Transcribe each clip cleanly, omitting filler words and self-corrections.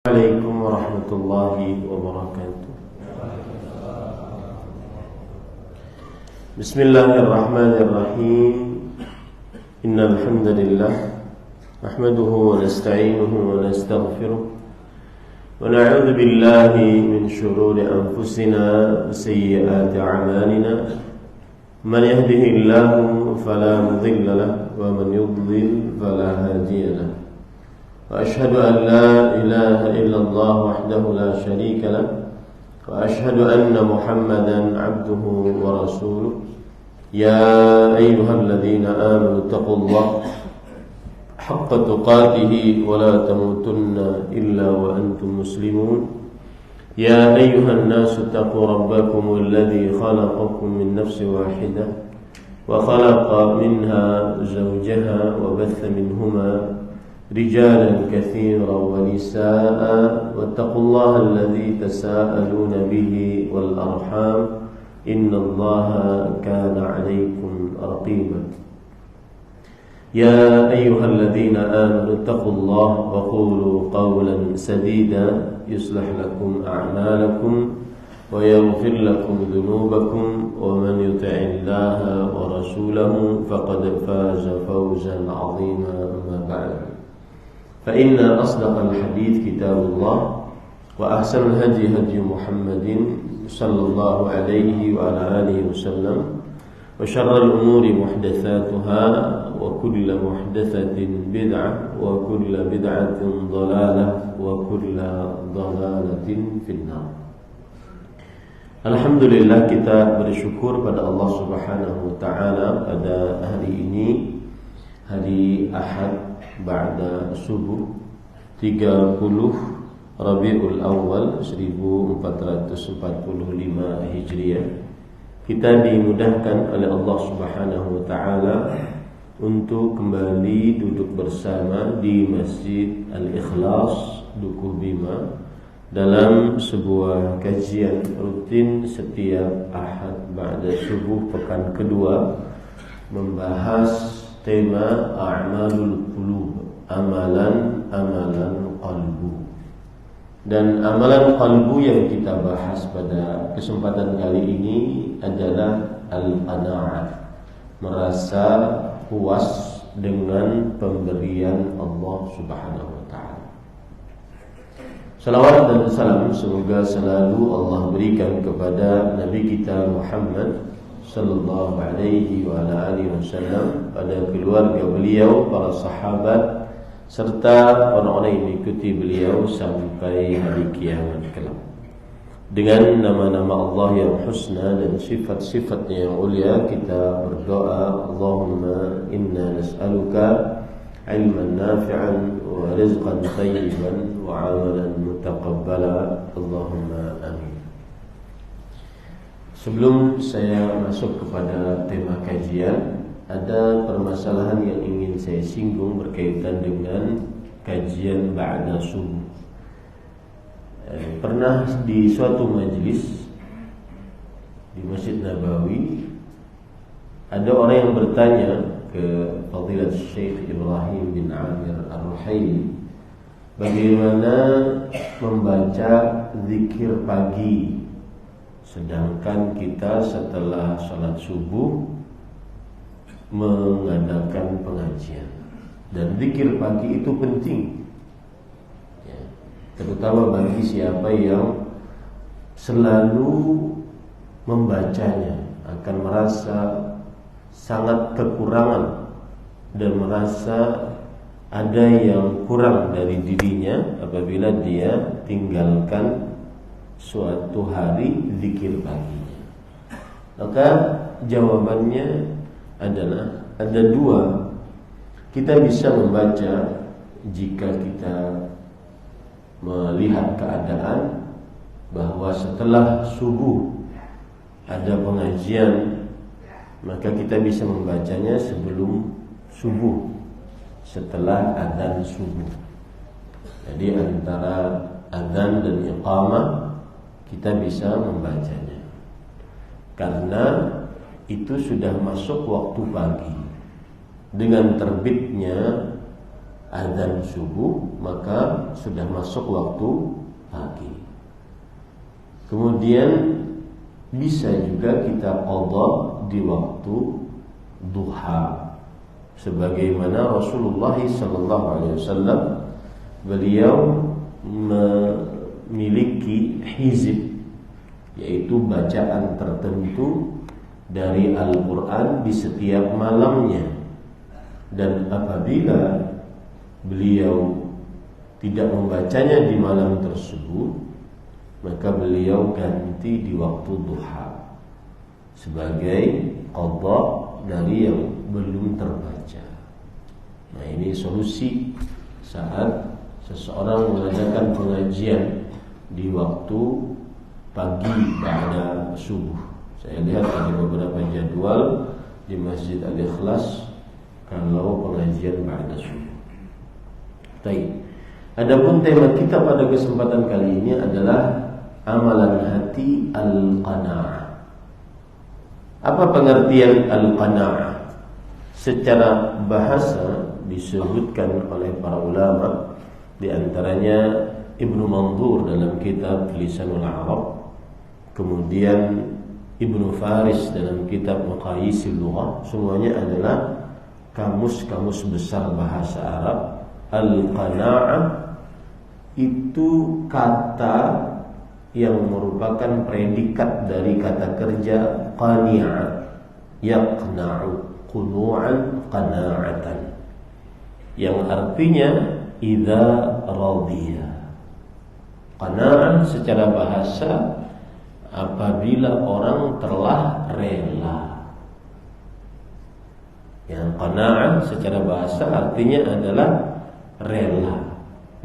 Assalamualaikum warahmatullahi wabarakatuh. Bismillahirrahmanirrahim. Innal hamdalillah nahmaduhu wa nasta'inuhu wa nastaghfiruh wa na'udzu billahi min shururi anfusina wa sayyiati a'malina. Man yahdihillahu fala mudilla lahu wa man yudlil fala hadiya lahu. وأشهد أن لا إله إلا الله وحده لا شريك له وأشهد أن محمدا عبده ورسوله يا أيها الذين آمنوا اتقوا الله حق تقاته ولا تموتن إلا وأنتم مسلمون يا أيها الناس اتقوا ربكم الذي خلقكم من نفس واحدة وخلق منها زوجها وبث منهما رجالا كثيرا ونساء واتقوا الله الذي تساءلون به والأرحام إن الله كان عليكم رقيبا يا أيها الذين آمنوا اتقوا الله وقولوا قولا سديدا يصلح لكم أعمالكم ويغفر لكم ذنوبكم ومن يطع الله ورسوله فقد فاز فوزا عظيما أما بعد فإن أصدق الحديث كتاب الله وأحسن الهدي هدي محمد صلى الله عليه وعلى آله وسلم وشر الأمور محدثاتها وكل محدثة بدعة وكل بدعة ضلالة وكل ضلالة في النار. Alhamdulillah, kita bersyukur pada Allah Subhanahu wa taala pada hari ini, hari Ahad ba'da subuh 30 Rabiul Awal 1445 Hijriah. Kita dimudahkan oleh Allah Subhanahu wa taala untuk kembali duduk bersama di Masjid Al-Ikhlas Dukuh Bima dalam sebuah kajian rutin setiap Ahad ba'da subuh pekan kedua, membahas tema a'malul qulub, amalan-amalan qalbu. Dan amalan qalbu yang kita bahas pada kesempatan kali ini adalah al-qana'ah, merasa puas dengan pemberian Allah Subhanahu wa taala. Salawat dan salam semoga selalu Allah berikan kepada Nabi kita Muhammad sallallahu alaihi wa ala alihi wasallam, pada keluarga beliau, para sahabat, serta orang-orang yang mengikuti beliau sampai hari kiamat kelak. Dengan nama-nama Allah yang husna dan sifat-sifatnya yang mulia, kita berdoa, Allahumma inna nas'aluka ilman nafi'an wa rizqan tayyiban wa amalan mutaqabbala, Allahumma amin. Sebelum saya masuk kepada tema kajian, ada permasalahan yang ingin saya singgung berkaitan dengan kajian ba'da subuh. Pernah di suatu majelis di Masjid Nabawi, ada orang yang bertanya ke Fadilat Syekh Ibrahim bin Amir Ar-Ruhaili, bagaimana membaca zikir pagi sedangkan kita setelah sholat subuh mengadakan pengajian. Dan zikir pagi itu penting ya, terutama bagi siapa yang selalu membacanya, akan merasa sangat kekurangan dan merasa ada yang kurang dari dirinya apabila dia tinggalkan suatu hari zikir paginya. Maka jawabannya adalah ada dua. Kita bisa membaca jika kita melihat keadaan bahwa setelah subuh ada pengajian, maka kita bisa membacanya sebelum subuh, setelah adzan subuh. Jadi antara adzan dan iqamah kita bisa membacanya, karena itu sudah masuk waktu pagi. Dengan terbitnya azan subuh, maka sudah masuk waktu pagi. Kemudian bisa juga kita qadha di waktu duha, sebagaimana Rasulullah SAW beliau memiliki hizib, yaitu bacaan tertentu dari Al-Quran di setiap malamnya. Dan apabila beliau tidak membacanya di malam tersebut, maka beliau ganti di waktu duha sebagai qadha dari yang belum terbaca. Nah, ini solusi saat seseorang mengadakan pengajian di waktu pagi pada subuh. Saya lihat ada beberapa jadwal di Masjid Al-Ikhlas kalau pengajian pada subuh. Baik. Adapun tema kita pada kesempatan kali ini adalah amalan hati al-qanaah. Apa pengertian al-qanaah? Secara bahasa disebutkan oleh para ulama, di antaranya Ibnu Mandur dalam kitab Lisanul Arab, kemudian Ibnu Faris dalam kitab Maqayisil Lughah, semuanya adalah kamus-kamus besar bahasa Arab. Al-qanaah itu kata yang merupakan predikat dari kata kerja qani'a, yaqna'u, qunu'an, qana'atan, yang artinya idza radiya. Qana'ah secara bahasa apabila orang telah rela. Yang qana'ah secara bahasa artinya adalah rela,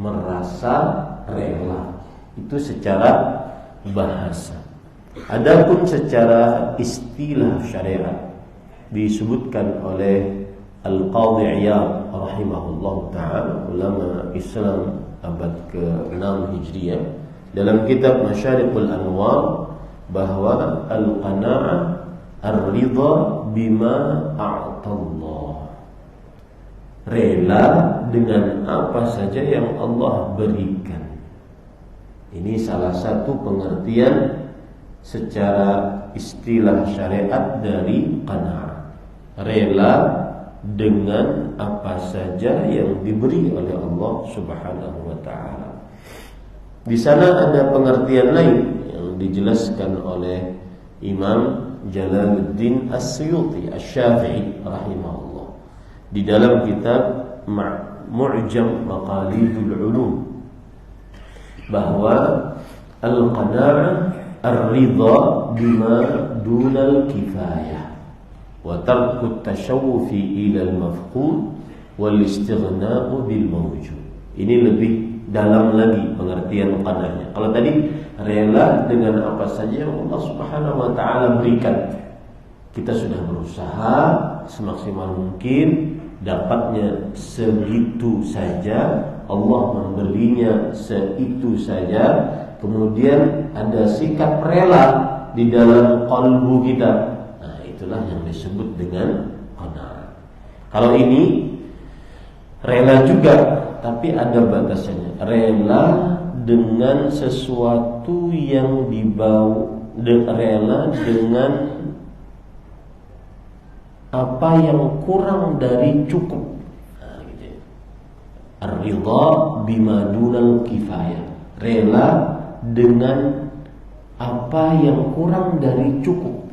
merasa rela. Itu secara bahasa. Adapun secara istilah syariat disebutkan oleh Al-Qadhi Iyad rahimahullah ta'ala, ulama Islam abad ke-6 Hijriah, dalam kitab Masyariqul Anwar, bahwa al-qana'ah ar-ridha bima a'tallah, rela dengan apa saja yang Allah berikan. Ini salah satu pengertian secara istilah syariat dari qanaah, rela dengan apa saja yang diberi oleh Allah Subhanahu wa taala. Di sana ada pengertian lain yang dijelaskan oleh Imam Jalaluddin As-Suyuti Asy-Syafi'i rahimahullah di dalam kitab Mu'jam Maqalidul Ulum, bahwa al-qanaa'ah ar-ridha bima dunal kifayah wa tarku at-tashawufi ila al-mafqud wal istighna'u bil mawjud. Ini lebih dalam lagi pengertian qanaa'ahnya. Kalau tadi rela dengan apa saja yang Allah Subhanahu wa taala berikan, kita sudah berusaha semaksimal mungkin dapatnya segitu saja, Allah memberinya seitu saja, kemudian ada sikap rela di dalam qalbu kita. Nah, itulah yang disebut dengan qanaa'ah. Kalau ini rela juga, tapi ada batasannya. Rela dengan sesuatu yang dibawa, rela dengan apa yang kurang dari cukup. Nah, gitu ya. Ar-ridha bima dunal kifayah, rela dengan apa yang kurang dari cukup.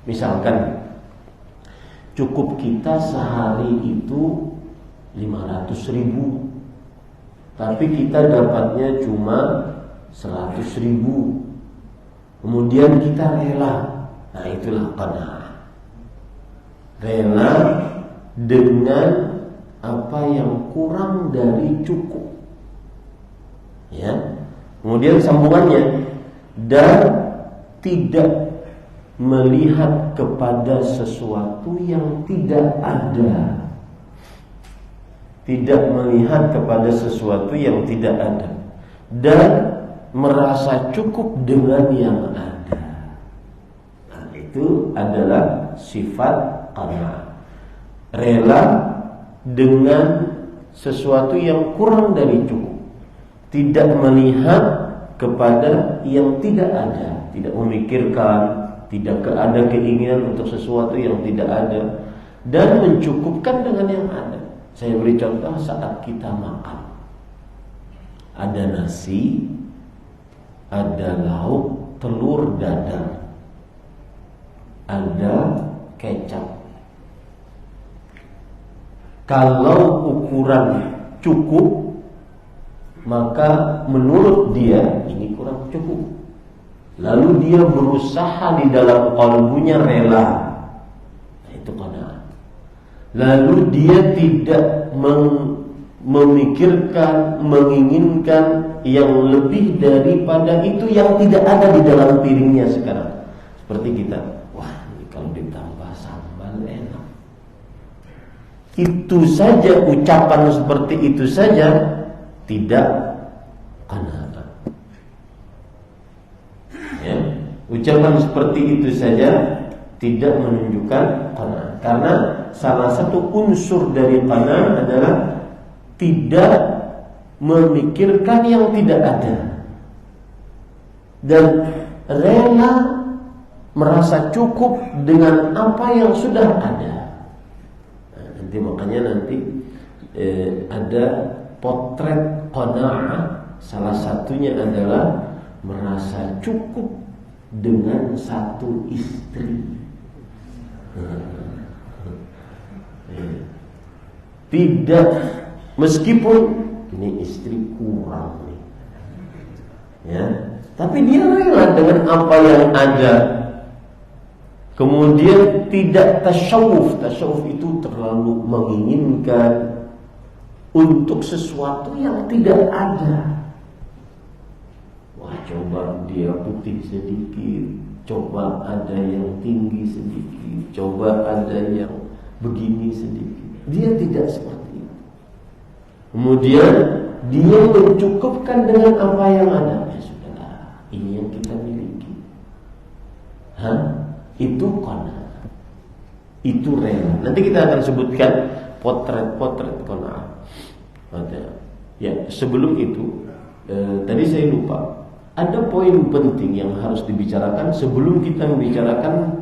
Misalkan cukup kita sehari itu 500.000, tapi kita dapatnya cuma 100.000, kemudian kita rela. Nah, itulah qanaa'ah. Rela dengan apa yang kurang dari cukup. Ya. Kemudian sambungannya, dan tidak melihat kepada sesuatu yang tidak ada. Tidak melihat kepada sesuatu yang tidak ada, dan merasa cukup dengan yang ada. Nah, itu adalah sifat qanaa'ah. Rela dengan sesuatu yang kurang dari cukup, tidak melihat kepada yang tidak ada, tidak memikirkan, tidak ada keinginan untuk sesuatu yang tidak ada, dan mencukupkan dengan yang ada. Saya beri contoh saat kita makan. Ada nasi, ada lauk, telur dadar, ada kecap. Kalau ukuran cukup, maka menurut dia ini kurang cukup. Lalu dia berusaha di dalam qalbunya rela. Nah, itu qanaah. Lalu dia tidak memikirkan, menginginkan yang lebih daripada itu yang tidak ada di dalam piringnya sekarang. Seperti kita, wah ini kalau ditambah sambal enak. Itu saja, ucapan seperti itu saja tidak qanaah. Ya, ucapan seperti itu saja tidak menunjukkan qanaah. Karena salah satu unsur dari qanaah adalah tidak memikirkan yang tidak ada dan rela merasa cukup dengan apa yang sudah ada. Nanti makanya ada potret qanaah, salah satunya adalah merasa cukup dengan satu istri. Tidak, meskipun ini istri kurang nih, ya, tapi dia rela dengan apa yang ada. Kemudian tidak tasyawuf. Tasyawuf itu terlalu menginginkan untuk sesuatu yang tidak ada. Wah, coba dia putih sedikit, coba ada yang tinggi sedikit, coba ada yang begini sedikit. Dia tidak seperti itu. Kemudian dia mencukupkan dengan apa yang ada. Ya sudahlah, ini yang kita miliki. Itu qanaah, itu rela. Nanti kita akan sebutkan potret-potret qanaah. Ya, sebelum itu tadi saya lupa, ada poin penting yang harus dibicarakan sebelum kita membicarakan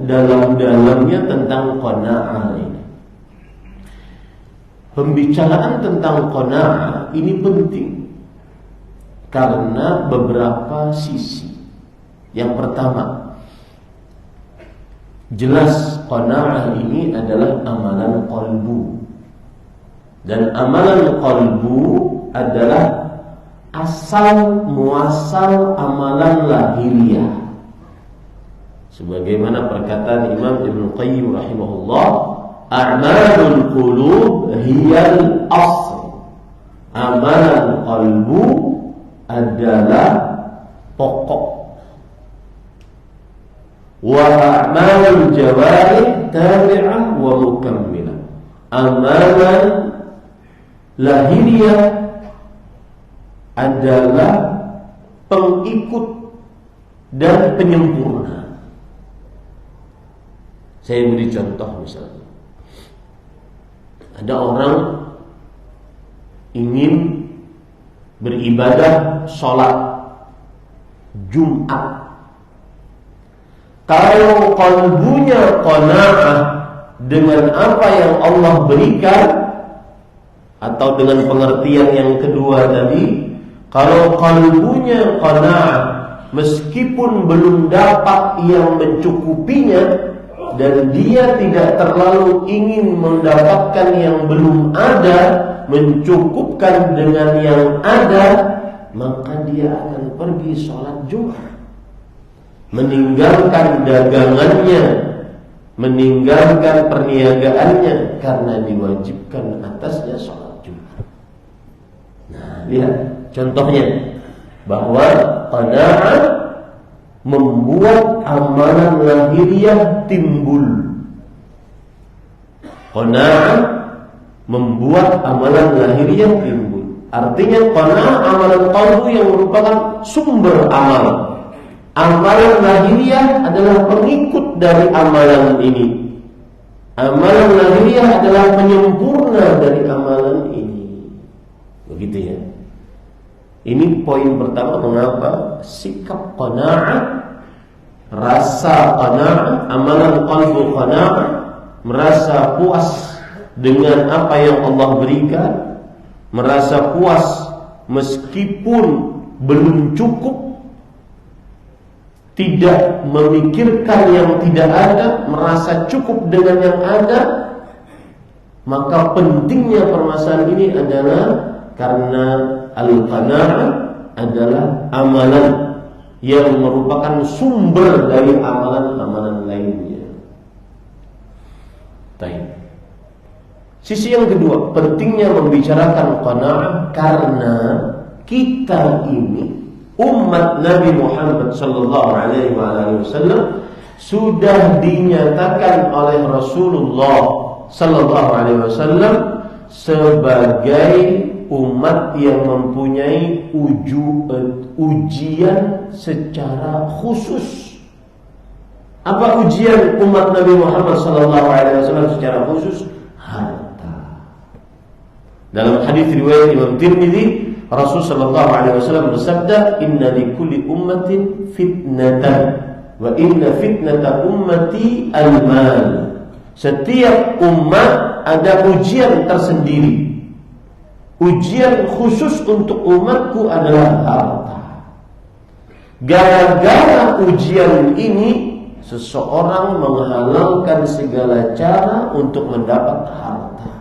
dalam-dalamnya tentang qanaah ini. Pembicaraan tentang qanaah ini penting karena beberapa sisi. Yang pertama, jelas qanaah ini adalah amalan qalbu. Dan amalan qalbu adalah asal muasal amalan lahiriah. Sebagaimana perkataan Imam Ibnu Qayyim rahimahullah, a'malul qulub hiyal asl. Amalan qalbu adalah pokok. Wa a'malul jawarih tabi'ah wa mukammilah. Amalan lahiriah adalah pengikut dan penyempurna. Saya beri contoh misalnya, ada orang ingin beribadah sholat Jumat. Kalau qalbunya qanaah dengan apa yang Allah berikan, atau dengan pengertian yang kedua tadi, kalau qalbunya qanaah meskipun belum dapat yang mencukupinya, dan dia tidak terlalu ingin mendapatkan yang belum ada, mencukupkan dengan yang ada, maka dia akan pergi sholat Jumat, meninggalkan dagangannya, meninggalkan perniagaannya, karena diwajibkan atasnya sholat Jumat. Nah, lihat contohnya, bahwa qanaah membuat amalan lahiriah timbul. Qanaah membuat amalan lahiriah timbul. Artinya qanaah amalan qalbu yang merupakan sumber amal. Amalan lahiriah adalah pengikut dari amalan ini. Amalan lahiriah adalah penyempurna dari amalan ini. Begitu ya. Ini poin pertama mengapa sikap qanaah, rasa qanaah, amalan qalbu qanaah, merasa puas dengan apa yang Allah berikan, merasa puas meskipun belum cukup, tidak memikirkan yang tidak ada, merasa cukup dengan yang ada. Maka pentingnya permasalahan ini adalah karena al-qanaah adalah amalan yang merupakan sumber dari amalan-amalan lainnya. Baik. Sisi yang kedua, pentingnya membicarakan qanaah karena kita ini umat Nabi Muhammad sallallahu alaihi wasallam sudah dinyatakan oleh Rasulullah sallallahu alaihi wasallam sebagai umat yang mempunyai ujian secara khusus. Apa ujian umat Nabi Muhammad sallallahu alaihi wasallam secara khusus? Harta. Dalam hadis riwayat Imam Tirmidzi, Rasul sallallahu alaihi wasallam bersabda, "Inna likulli ummatin fitnatan wa inna fitnata ummati al-mal." Setiap umat ada ujian tersendiri. Ujian khusus untuk umatku adalah harta. Gara-gara ujian ini, seseorang menghalalkan segala cara untuk mendapat harta.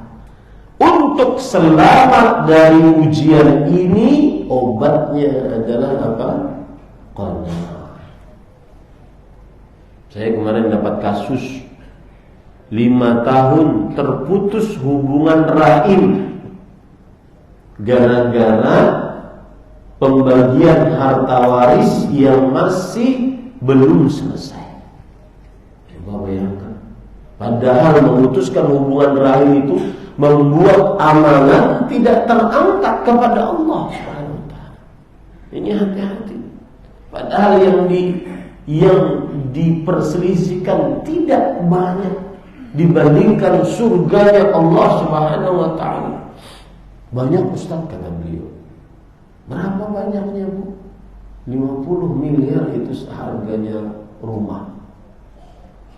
Untuk selamat dari ujian ini, obatnya adalah apa? Qanaah. Saya kemarin dapat kasus 5 tahun terputus hubungan rahim gara-gara pembagian harta waris yang masih belum selesai. Coba bayangkan. Padahal memutuskan hubungan rahim itu membuat amalan tidak terangkat kepada Allah Subhanahu wa taala. Ini hati-hati. Padahal yang diperselisihkan tidak banyak dibandingkan surganya Allah Subhanahu wa taala. Banyak Ustaz, kata beliau. Berapa banyaknya, Bu? 50 miliar itu harganya rumah.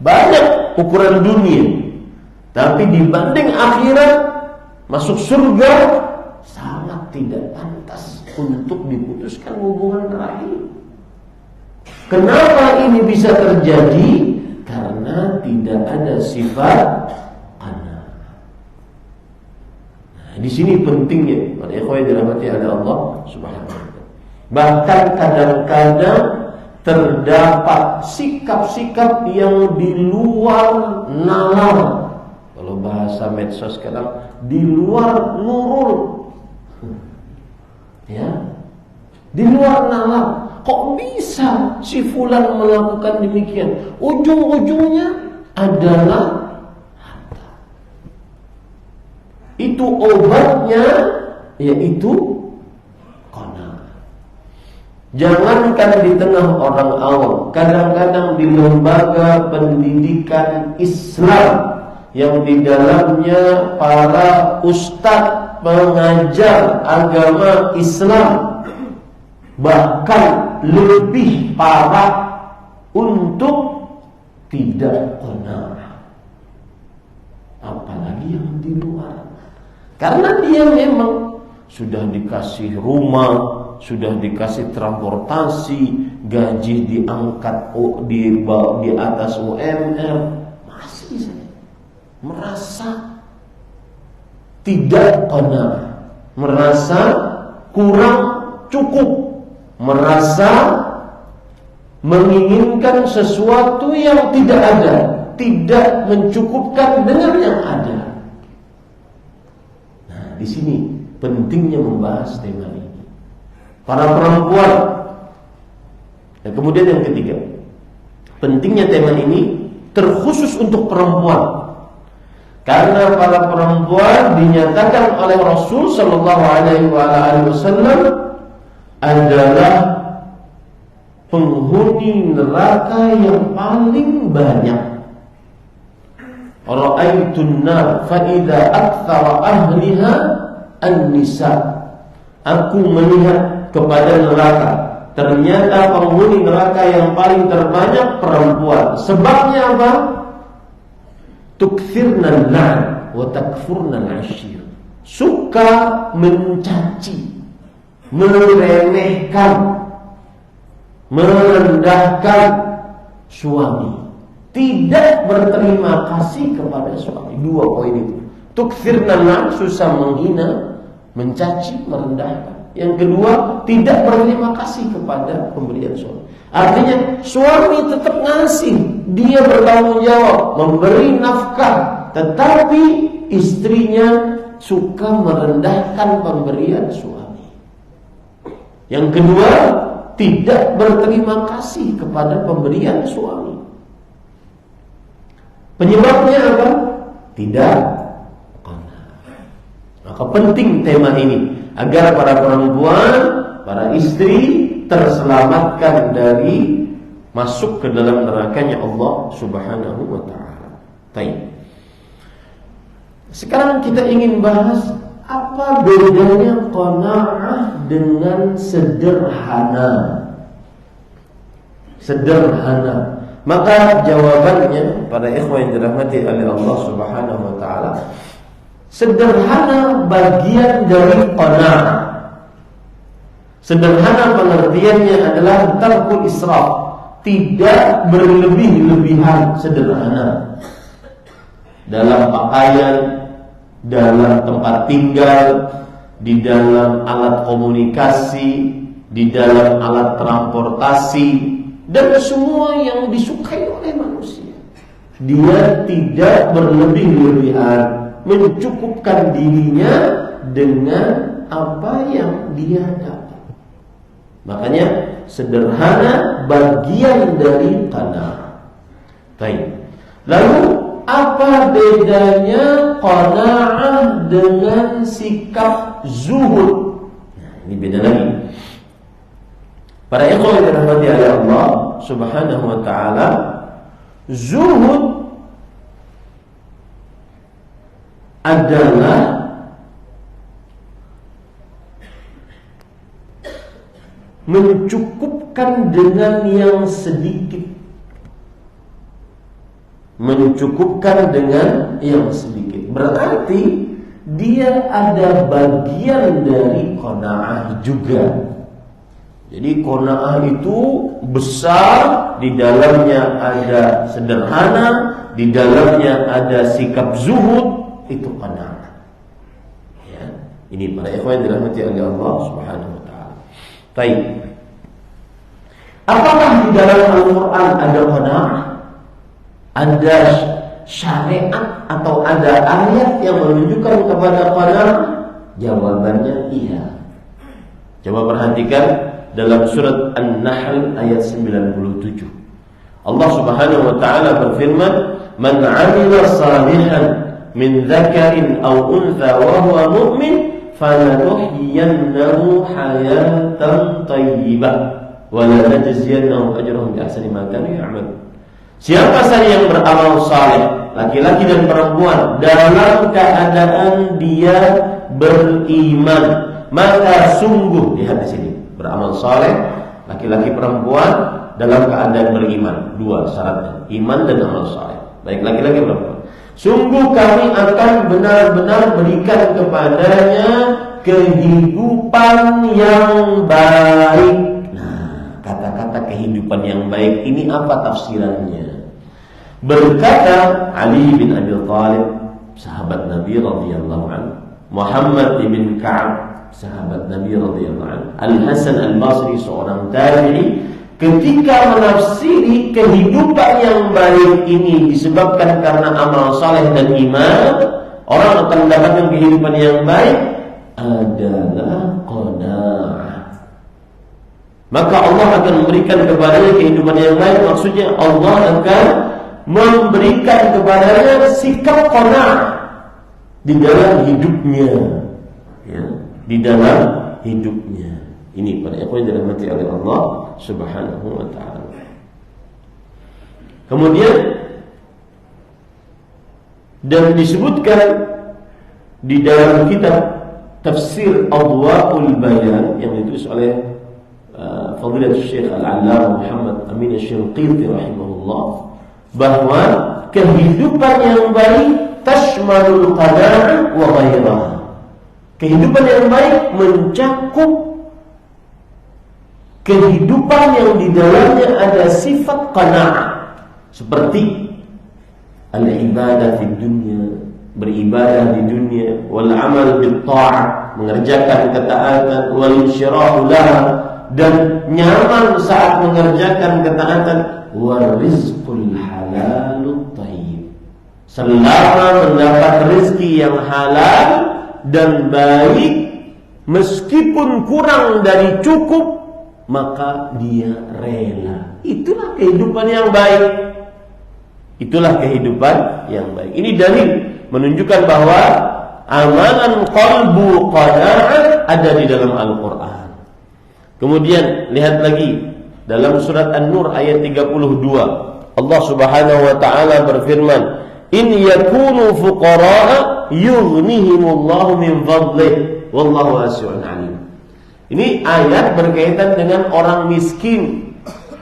Banyak ukuran dunia. Tapi dibanding akhirat, masuk surga, sangat tidak pantas untuk diputuskan hubungan rahim. Kenapa ini bisa terjadi? Karena tidak ada sifat qanaah. Nah, di sini pentingnya, para ikhwan dirahmati oleh Allah Subhanahu wa taala. Bahkan kadang-kadang terdapat sikap-sikap yang di luar nalar. Kalau bahasa medsos sekarang, di luar nurul. Ya. Di luar nalar. Kok bisa si fulan melakukan demikian? Ujung-ujungnya adalah harta. Itu obatnya yaitu qanaah. Jangankan di tengah orang awam, kadang-kadang di lembaga pendidikan Islam yang di dalamnya para ustadz pengajar agama Islam bahkan lebih parah untuk tidak qanaah. Apalagi yang di luar. Karena dia memang sudah dikasih rumah, sudah dikasih transportasi, gaji diangkat di atas UMR, masih saja merasa tidak qanaah, merasa kurang cukup, merasa menginginkan sesuatu yang tidak ada, tidak mencukupkan dengan yang ada. Nah, di sini pentingnya membahas tema ini. Para perempuan. Dan kemudian yang ketiga, pentingnya tema ini terkhusus untuk perempuan. Karena para perempuan dinyatakan oleh Rasul sallallahu alaihi wasallam adalah penghuni neraka yang paling banyak. ra'aitun nar fa idza aktsara ahliha an-nisa. Aku melihat kepada neraka, ternyata penghuni neraka yang paling terbanyak perempuan. Sebabnya apa? Tukthirna al-la'n wa takfurna al-'ashir. Suka mencaci, meremehkan, merendahkan suami, tidak berterima kasih kepada suami. Dua poin itu. Tukthirna al-la'n, susah menghina, mencaci, merendahkan. Yang kedua, tidak berterima kasih kepada pemberian suami. Artinya suami tetap ngasih, dia bertanggung jawab, memberi nafkah, tetapi istrinya suka merendahkan pemberian suami. Yang kedua, tidak berterima kasih kepada pemberian suami. Penyebabnya apa? Tidak. Maka penting tema ini agar para perempuan, para istri terselamatkan dari masuk ke dalam nerakanya Allah Subhanahu wa taala. Baik. Sekarang kita ingin bahas apa bedanya qanaah dengan sederhana. Sederhana. Maka jawabannya pada ikhwan yang dirahmati oleh Allah Subhanahu wa taala, sederhana bagian dari qanaah. Sederhana pengertiannya adalah tarkul israf, tidak berlebih-lebihan, sederhana. Dalam pakaian, dalam tempat tinggal, di dalam alat komunikasi, di dalam alat transportasi, dan semua yang disukai oleh manusia. Dia tidak berlebih-lebihan, mencukupkan dirinya dengan apa yang dia dapat. Makanya sederhana bagian dari qanaah. Baik. Lalu apa bedanya qanaah dengan sikap zuhud? Nah, ini beda lagi. Para ikhwan yang dirahmati oleh Allah Subhanahu wa taala, zuhud adalah mencukupkan dengan yang sedikit. Mencukupkan dengan yang sedikit. Berarti dia ada bagian dari qanaah juga. Jadi qanaah itu besar, di dalamnya ada sederhana, di dalamnya ada sikap zuhud, itu qanaah. Ya, ini para ikhwan yang dirahmati oleh Allah Subhanahu wa taala. Baik. Apakah di dalam Al-Qur'an ada qanaah? Ada syariat atau ada ayat yang menunjukkan kepada qanaah? Jawabannya iya. Coba perhatikan dalam surat An-Nahl ayat 97. Allah Subhanahu wa taala berfirman, "Man 'amila salihan min dzakarin aw untha wa huwa mu'min falanuhyiyannahu hayatan thayyibah wa lanajziyannahum ajrahum bi ahsani ma kanu ya'malun." Siapa saja yang beramal saleh, laki-laki dan perempuan, dalam keadaan dia beriman, maka sungguh, lihat di sini, beramal saleh, laki-laki perempuan dalam keadaan beriman. Dua syaratnya, iman dan amal saleh. Baik laki-laki perempuan. Sungguh kami akan benar-benar berikan kepadanya kehidupan yang baik. Nah, kata-kata kehidupan yang baik ini apa tafsirannya? Berkata Ali bin Abi Thalib, sahabat Nabi radhiyallahu anhu, Muhammad bin Ka'ab, sahabat Nabi radhiyallahu anhu, Al-Hasan Al-Basri, seorang tabi'i, ketika menafsiri kehidupan yang baik ini disebabkan karena amal saleh dan iman, orang akan mendapatkan kehidupan yang baik adalah qanaah. Maka Allah akan memberikan kepadanya kehidupan yang baik. Maksudnya Allah akan memberikan kepadanya sikap qanaah di dalam hidupnya, ya, di dalam hidupnya. Ini pada ikhwan yang dirahmati oleh Allah Subhanahu wa taala. Kemudian Dan disebutkan di dalam kitab Tafsir Adwa'ul Bayan yang ditulis oleh Fadilatul Syekh Al-Allamah Muhammad Amin Asy-Syanqiti rahimahullah, bahwa kehidupan yang baik tashmalul qana'a wa ghairaha. Kehidupan yang baik mencakup kehidupan yang di dalamnya ada sifat qana'a, seperti al-ibadah di dunia, beribadah di dunia, wal amal bil ta'ah, mengerjakan ketaatan, wal insyirahu laha, dan nyaman saat mengerjakan ketaatan, wal rizqul halalut thayyib, selama mendapat rezeki yang halal dan baik, meskipun kurang dari cukup, maka dia rela. Itulah kehidupan yang baik. Itulah kehidupan yang baik. Ini dalil menunjukkan bahwa amalan qalbu qana'ah ada di dalam Al-Quran. Kemudian lihat lagi dalam surat An-Nur ayat 32, Allah Subhanahu wa taala berfirman, "In yakunu fuqara'a yughnihimullahu min fadlihi wallahu wasi'un 'alim." Ini ayat berkaitan dengan orang miskin,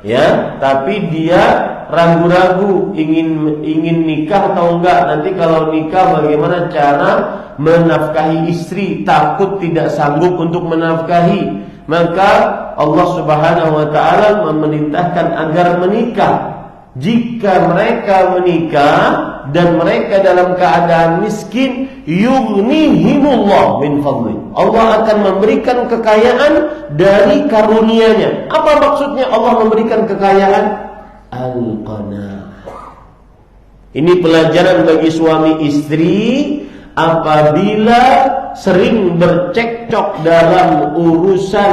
ya, tapi dia ragu-ragu ingin nikah atau enggak. Nanti kalau nikah bagaimana cara menafkahi istri, takut tidak sanggup untuk menafkahi. Maka Allah Subhanahu wa taala memerintahkan agar menikah. Jika mereka menikah dan mereka dalam keadaan miskin, yughnihimullah min fadli, Allah akan memberikan kekayaan dari karunia-Nya. Apa maksudnya Allah memberikan kekayaan? Al-qana'ah. Ini pelajaran bagi suami istri apabila sering bercekcok dalam urusan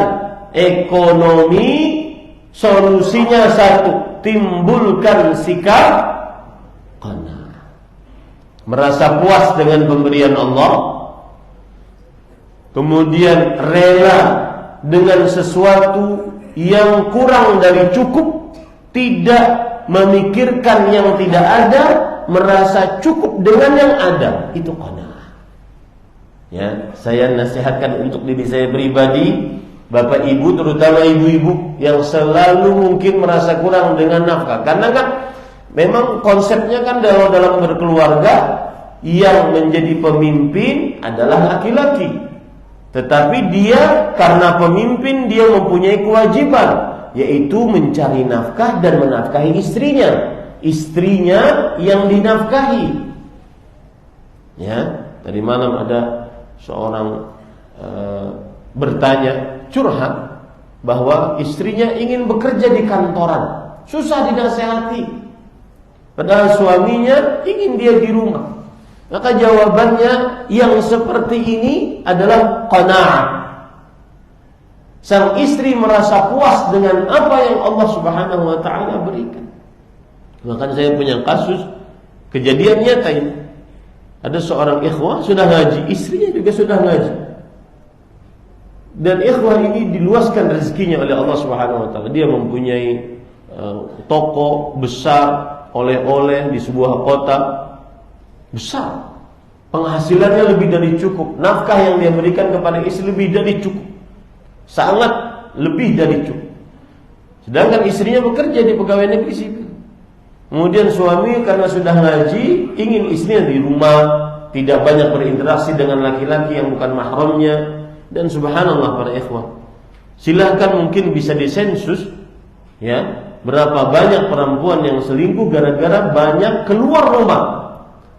ekonomi. Solusinya satu, timbulkan sikap qana'ah, merasa puas dengan pemberian Allah, kemudian rela dengan sesuatu yang kurang dari cukup, tidak memikirkan yang tidak ada, merasa cukup dengan yang ada. Itu qanaah. Ya, saya nasihatkan untuk diri saya pribadi, Bapak Ibu, terutama ibu-ibu yang selalu mungkin merasa kurang dengan nafkah. Karena kan memang konsepnya kan dalam berkeluarga yang menjadi pemimpin adalah laki-laki. Tetapi dia karena pemimpin, dia mempunyai kewajiban, yaitu mencari nafkah dan menafkahi istrinya. Istrinya yang dinafkahi. Ya, tadi malam ada seorang bertanya, curhat, bahwa istrinya ingin bekerja di kantoran, susah dinasehati, padahal suaminya ingin dia di rumah. Maka jawabannya yang seperti ini adalah qanaah. Sang istri merasa puas dengan apa yang Allah Subhanahu wa taala berikan. Bahkan saya punya kasus kejadian nyata ini. Ada seorang ikhwah sudah ngaji, istrinya juga sudah ngaji. Dan ikhwah ini diluaskan rezekinya oleh Allah Subhanahu wa taala. Dia mempunyai toko besar, oleh-oleh di sebuah kota besar. Penghasilannya lebih dari cukup. Nafkah yang dia berikan kepada istri lebih dari cukup. Sangat lebih dari cukup. Sedangkan istrinya bekerja di pegawai negeri sipil. Kemudian suami karena sudah ngaji, ingin istrinya di rumah, tidak banyak berinteraksi dengan laki-laki yang bukan mahramnya. Dan subhanallah para ikhwah, silahkan mungkin bisa disensus, ya, berapa banyak perempuan yang selingkuh gara-gara banyak keluar rumah.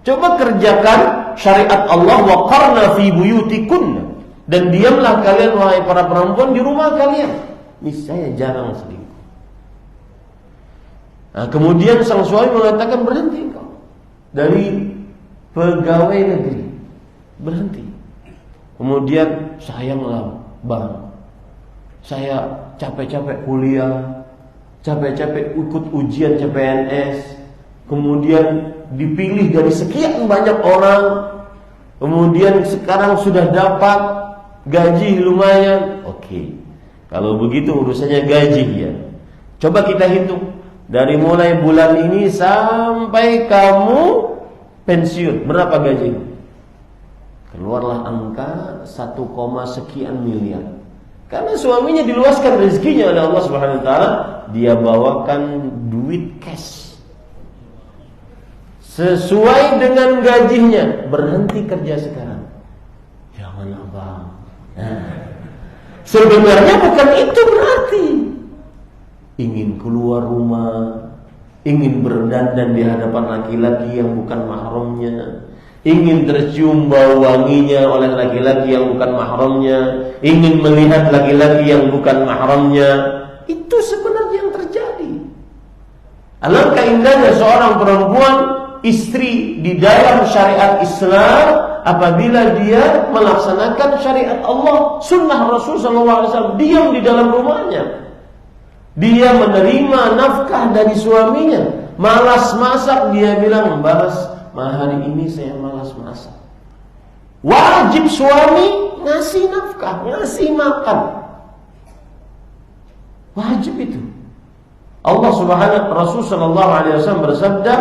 Coba kerjakan syariat Allah, waqarna fi buyutikunna, dan diamlah kalian wahai para perempuan di rumah kalian. Ini saya jarang selingkuh. Nah, kemudian sang suami mengatakan, berhenti kau dari pegawai negeri, berhenti. Kemudian sayanglah bang, saya capek-capek kuliah, capek-capek ikut ujian CPNS, kemudian dipilih dari sekian banyak orang, kemudian sekarang sudah dapat gaji lumayan. Oke, kalau begitu urusannya gaji ya. Coba kita hitung dari mulai bulan ini sampai kamu pensiun, berapa gaji? Keluarlah angka 1, sekian miliar. Karena suaminya diluaskan rezekinya oleh Allah Subhanahu wa taala, dia bawakan duit cash. Sesuai dengan gajinya, berhenti kerja sekarang. Jangan abang. Sebenarnya bukan itu berarti. Ingin keluar rumah, ingin berdandan di hadapan laki-laki yang bukan mahramnya, ingin tercium bau wanginya oleh laki-laki yang bukan mahramnya, ingin melihat laki-laki yang bukan mahramnya. Itu sebenarnya yang terjadi. Alangkah indahnya seorang perempuan, istri di dalam syariat Islam apabila dia melaksanakan syariat Allah, sunnah Rasul SAW, diam di dalam rumahnya. Dia menerima nafkah dari suaminya. Malas masak, dia bilang, "Bas, hari ini saya malas masak." Wajib suami ngasih nafkah, ngasih makan. Wajib itu. Allah Subhanahu Rasul sallallahu alaihi wasallam bersabda,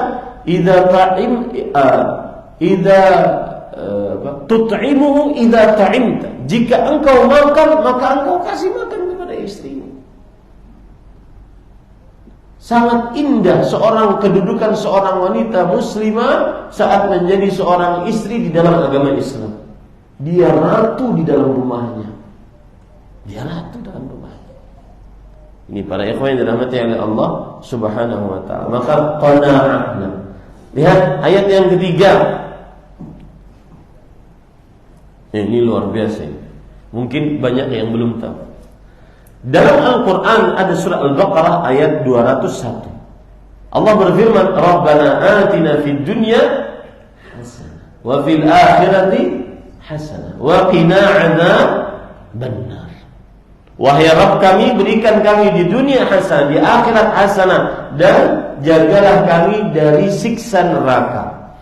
tut'imuhu idza ta'imta. Jika engkau makan, maka engkau kasih makan kepada istrimu. Sangat indah kedudukan seorang wanita muslimah saat menjadi seorang istri di dalam agama Islam. Dia ratu di dalam rumahnya. Dia ratu dalam rumahnya. Ini para ikhwan yang dirahmati oleh Allah Subhanahu wa taala. Maka qanaah. Lihat ayat yang ketiga. Ini luar biasa. Mungkin banyak yang belum tahu. Dalam Al-Quran ada surah Al-Baqarah ayat 201. Allah berfirman, "Rabbana atina fid dunya hasanah wa fil akhirati hasanah wa qina adzabannar." Wahai Rabb kami, berikan kami di dunia hasanah, di akhirat hasanah, dan jagalah kami dari siksa neraka.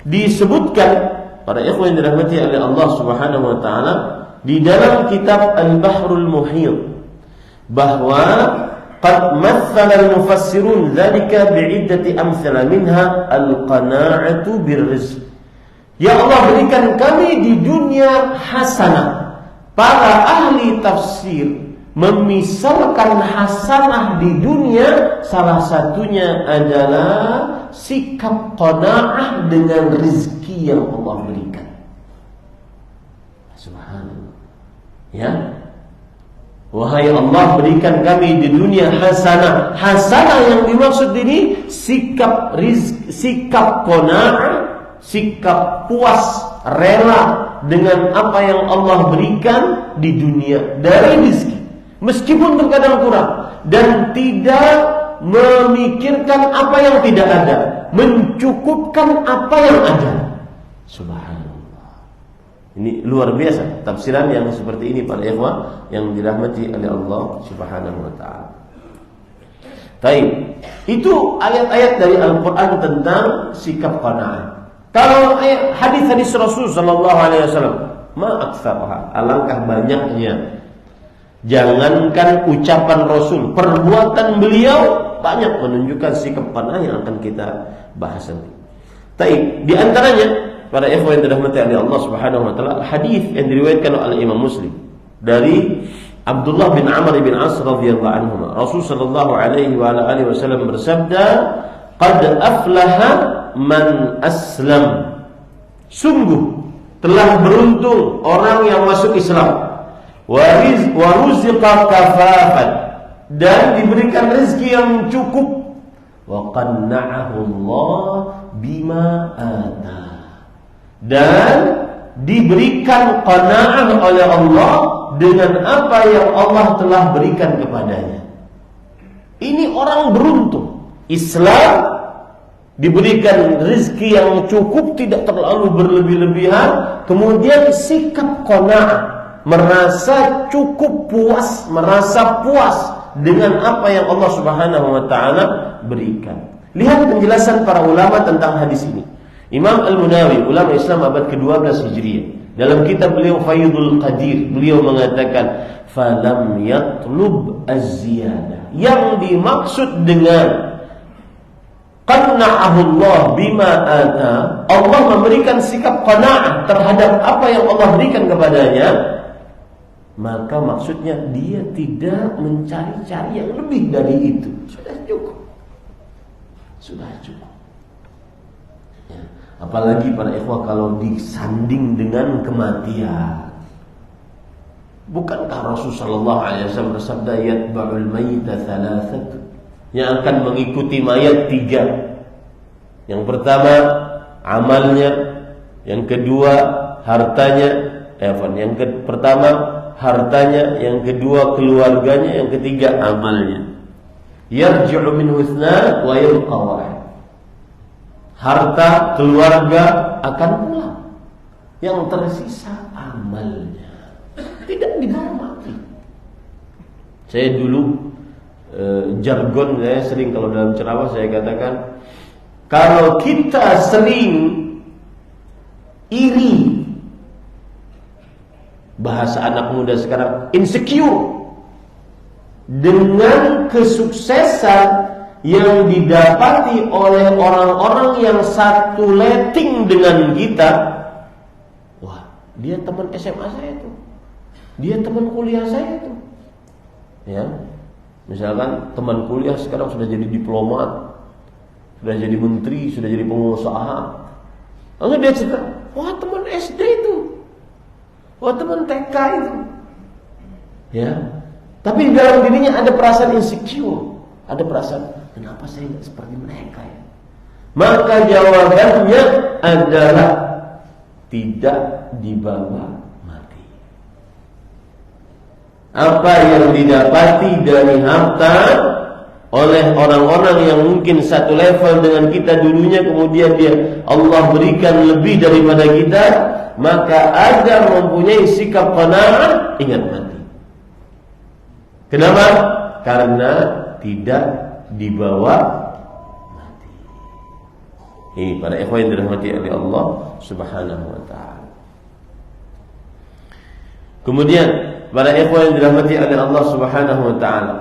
Disebutkan para ikhwan yang dirahmati oleh Allah Subhanahu wa taala di dalam kitab Al-Bahrul Muhit bahwa qad matsala al-mufassirun dzalika bi'iddati amtsala minha al-qana'atu birrizq. Ya Allah, berikan kami di dunia hasanah. Para ahli tafsir memisalkan hasanah di dunia, salah satunya adalah sikap qanaah dengan rezeki yang Allah berikan. Subhanallah. Ya. Wahai Allah, berikan kami di dunia hasanah. Hasanah yang dimaksud ini sikap sikap qanaah, sikap puas, rela dengan apa yang Allah berikan di dunia dari rezeki, meskipun terkadang kurang, dan tidak memikirkan apa yang tidak ada, mencukupkan apa yang ada. Subhanallah. Ini luar biasa tafsiran yang seperti ini para ikhwah yang dirahmati oleh Allah Subhanahu wa taala. Baik, itu ayat-ayat dari Al-Qur'an tentang sikap qanaah. Kalau hadis-hadis Rasul sallallahu alaihi wasallam, ma aktsarha, alangkah banyaknya. Jangankan ucapan Rasul, perbuatan beliau banyak menunjukkan sikap qanaah yang akan kita bahas nanti. Baik, di antaranya para ikhwan yang dirahmati oleh Allah Subhanahu wa taala, hadis yang diriwayatkan oleh Imam Muslim dari Abdullah bin Amr bin As radhiyallahu anhu. Rasul sallallahu alaihi wa ala alihi wasallam bersabda, "Qad aflaha man aslam." Sungguh telah beruntung orang yang masuk Islam. Wa ruziqa kafafan, dan diberikan rezeki yang cukup. Wa qanna'ahu Allah bima ata, dan diberikan qanaah oleh Allah dengan apa yang Allah telah berikan kepadanya. Ini orang beruntung. Islam diberikan rezeki yang cukup, tidak terlalu berlebih-lebihan. Kemudian sikap qanaah, merasa cukup, puas, merasa puas dengan apa yang Allah Subhanahu wa taala berikan. Lihat penjelasan para ulama tentang hadis ini. Imam Al-Munawi, ulama Islam abad ke-12 Hijriah, dalam kitab beliau Faidul Qadir, beliau mengatakan, "Falam yatlub az-ziyadah." Yang dimaksud dengan qanna'ahullah bima ata, Allah memberikan sikap qanaah terhadap apa yang Allah berikan kepadanya, maka maksudnya dia tidak mencari-cari yang lebih dari itu. Sudah cukup. Sudah cukup. Ya. Apalagi para ikhwah kalau disanding dengan kematian. Bukankah Rasulullah SAW bersabda yatba'ul mayyita thalathatu, yang akan mengikuti mayat 3. Yang pertama amalnya, yang kedua hartanya, pertama hartanya, yang kedua keluarganya, yang ketiga amalnya. Yarji'u min husna wa yabqa wahid. Harta, keluarga akan pulang, yang tersisa amalnya. Tidak dibawa mati. Saya dulu jargon saya sering kalau dalam ceramah saya katakan, kalau kita sering iri, bahasa anak muda sekarang insecure dengan kesuksesan yang didapati oleh orang-orang yang satu letting dengan kita. Wah, dia teman SMA saya tuh, dia teman kuliah saya tuh, ya. Misalkan teman kuliah sekarang sudah jadi diplomat, sudah jadi menteri, sudah jadi pengusaha. Lalu dia cerita, wah teman SD itu, wah teman TK itu, ya. Tapi di dalam dirinya ada perasaan insecure, ada perasaan, kenapa saya tidak seperti mereka ya? Maka jawabannya adalah tidak dibawa mati. Apa yang didapati dari harta oleh orang-orang yang mungkin satu level dengan kita dulunya, kemudian Allah berikan lebih daripada kita, maka agar mempunyai sikap qanaah, ingat mati. Kenapa? Karena tidak dibawa mati. Ini para ikhwan yang dirahmati oleh Allah Subhanahu wa taala. Kemudian para ikhwan yang dirahmati oleh Allah Subhanahu wa taala,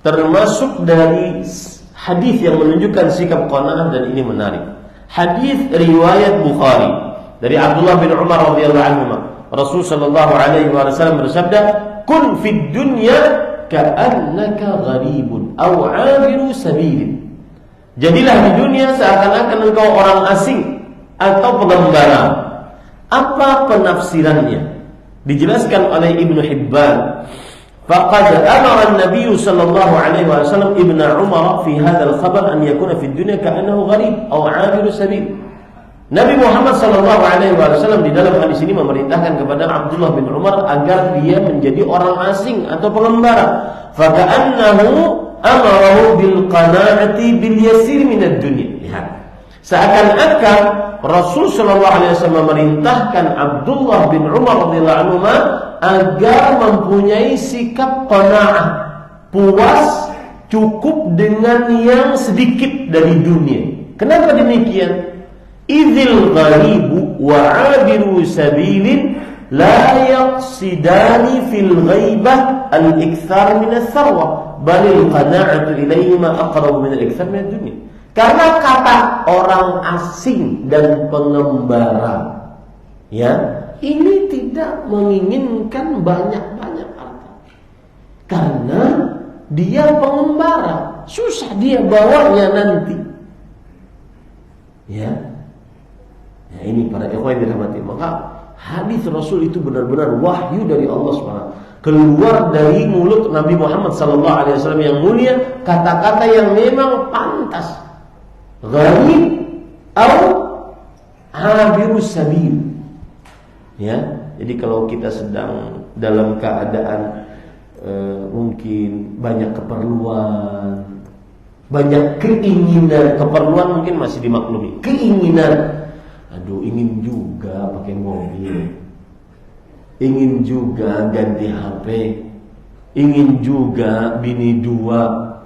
termasuk dari hadis yang menunjukkan sikap qanaah, dan ini menarik. Hadis riwayat Bukhari dari Abdullah bin Umar radhiyallahu anhu, Rasul sallallahu alaihi wasallam bersabda, "Kun fid dunya ka'annaka gharibun aw 'abiru sabil." Jadilah di dunia seakan-akan engkau orang asing atau pengembara. Apa penafsirannya? Dijelaskan oleh Ibnu Hibban, faqad amara an-nabiy sallallahu alaihi wasallam Ibnu Umar fi hadzal khabar an yakuna fi dunya ka'annahu gharib aw 'abiru sabil. Nabi Muhammad sallallahu alaihi wasallam di dalam hadis ini memerintahkan kepada Abdullah bin Umar agar dia menjadi orang asing atau pengembara. Faka'annahu amarahu bil qana'ati bil yasir minad dunya. Lihat. Seakan-akan Rasul sallallahu alaihi wasallam memerintahkan Abdullah bin Umar radhiyallahu anhu agar mempunyai sikap qanaah, puas cukup dengan yang sedikit dari dunia. Kenapa demikian? Idzil gharibu wa 'abiru sabilin la yaqsidani fil ghaibah al-ikthar min ats-tsarwa bal al-qana'atu ilayhima aqrabu min al-ikthar min ad-dunya. Karena kata orang asing dan pengembara, ya, ini tidak menginginkan banyak-banyak harta. Karena dia pengembara, susah dia bawanya nanti. Ya. Ya, ini para ikhwan yang dirahmati. Maka hadis Rasul itu benar-benar wahyu dari Allah SWT, keluar dari mulut Nabi Muhammad SAW yang mulia, kata-kata yang memang pantas. Gharib atau abiru sabil. Ya, jadi kalau kita sedang dalam keadaan mungkin banyak keperluan, banyak keinginan, keperluan mungkin masih dimaklumi. Keinginan, aduh ingin juga pakai mobil, ingin juga ganti HP, ingin juga bini 2,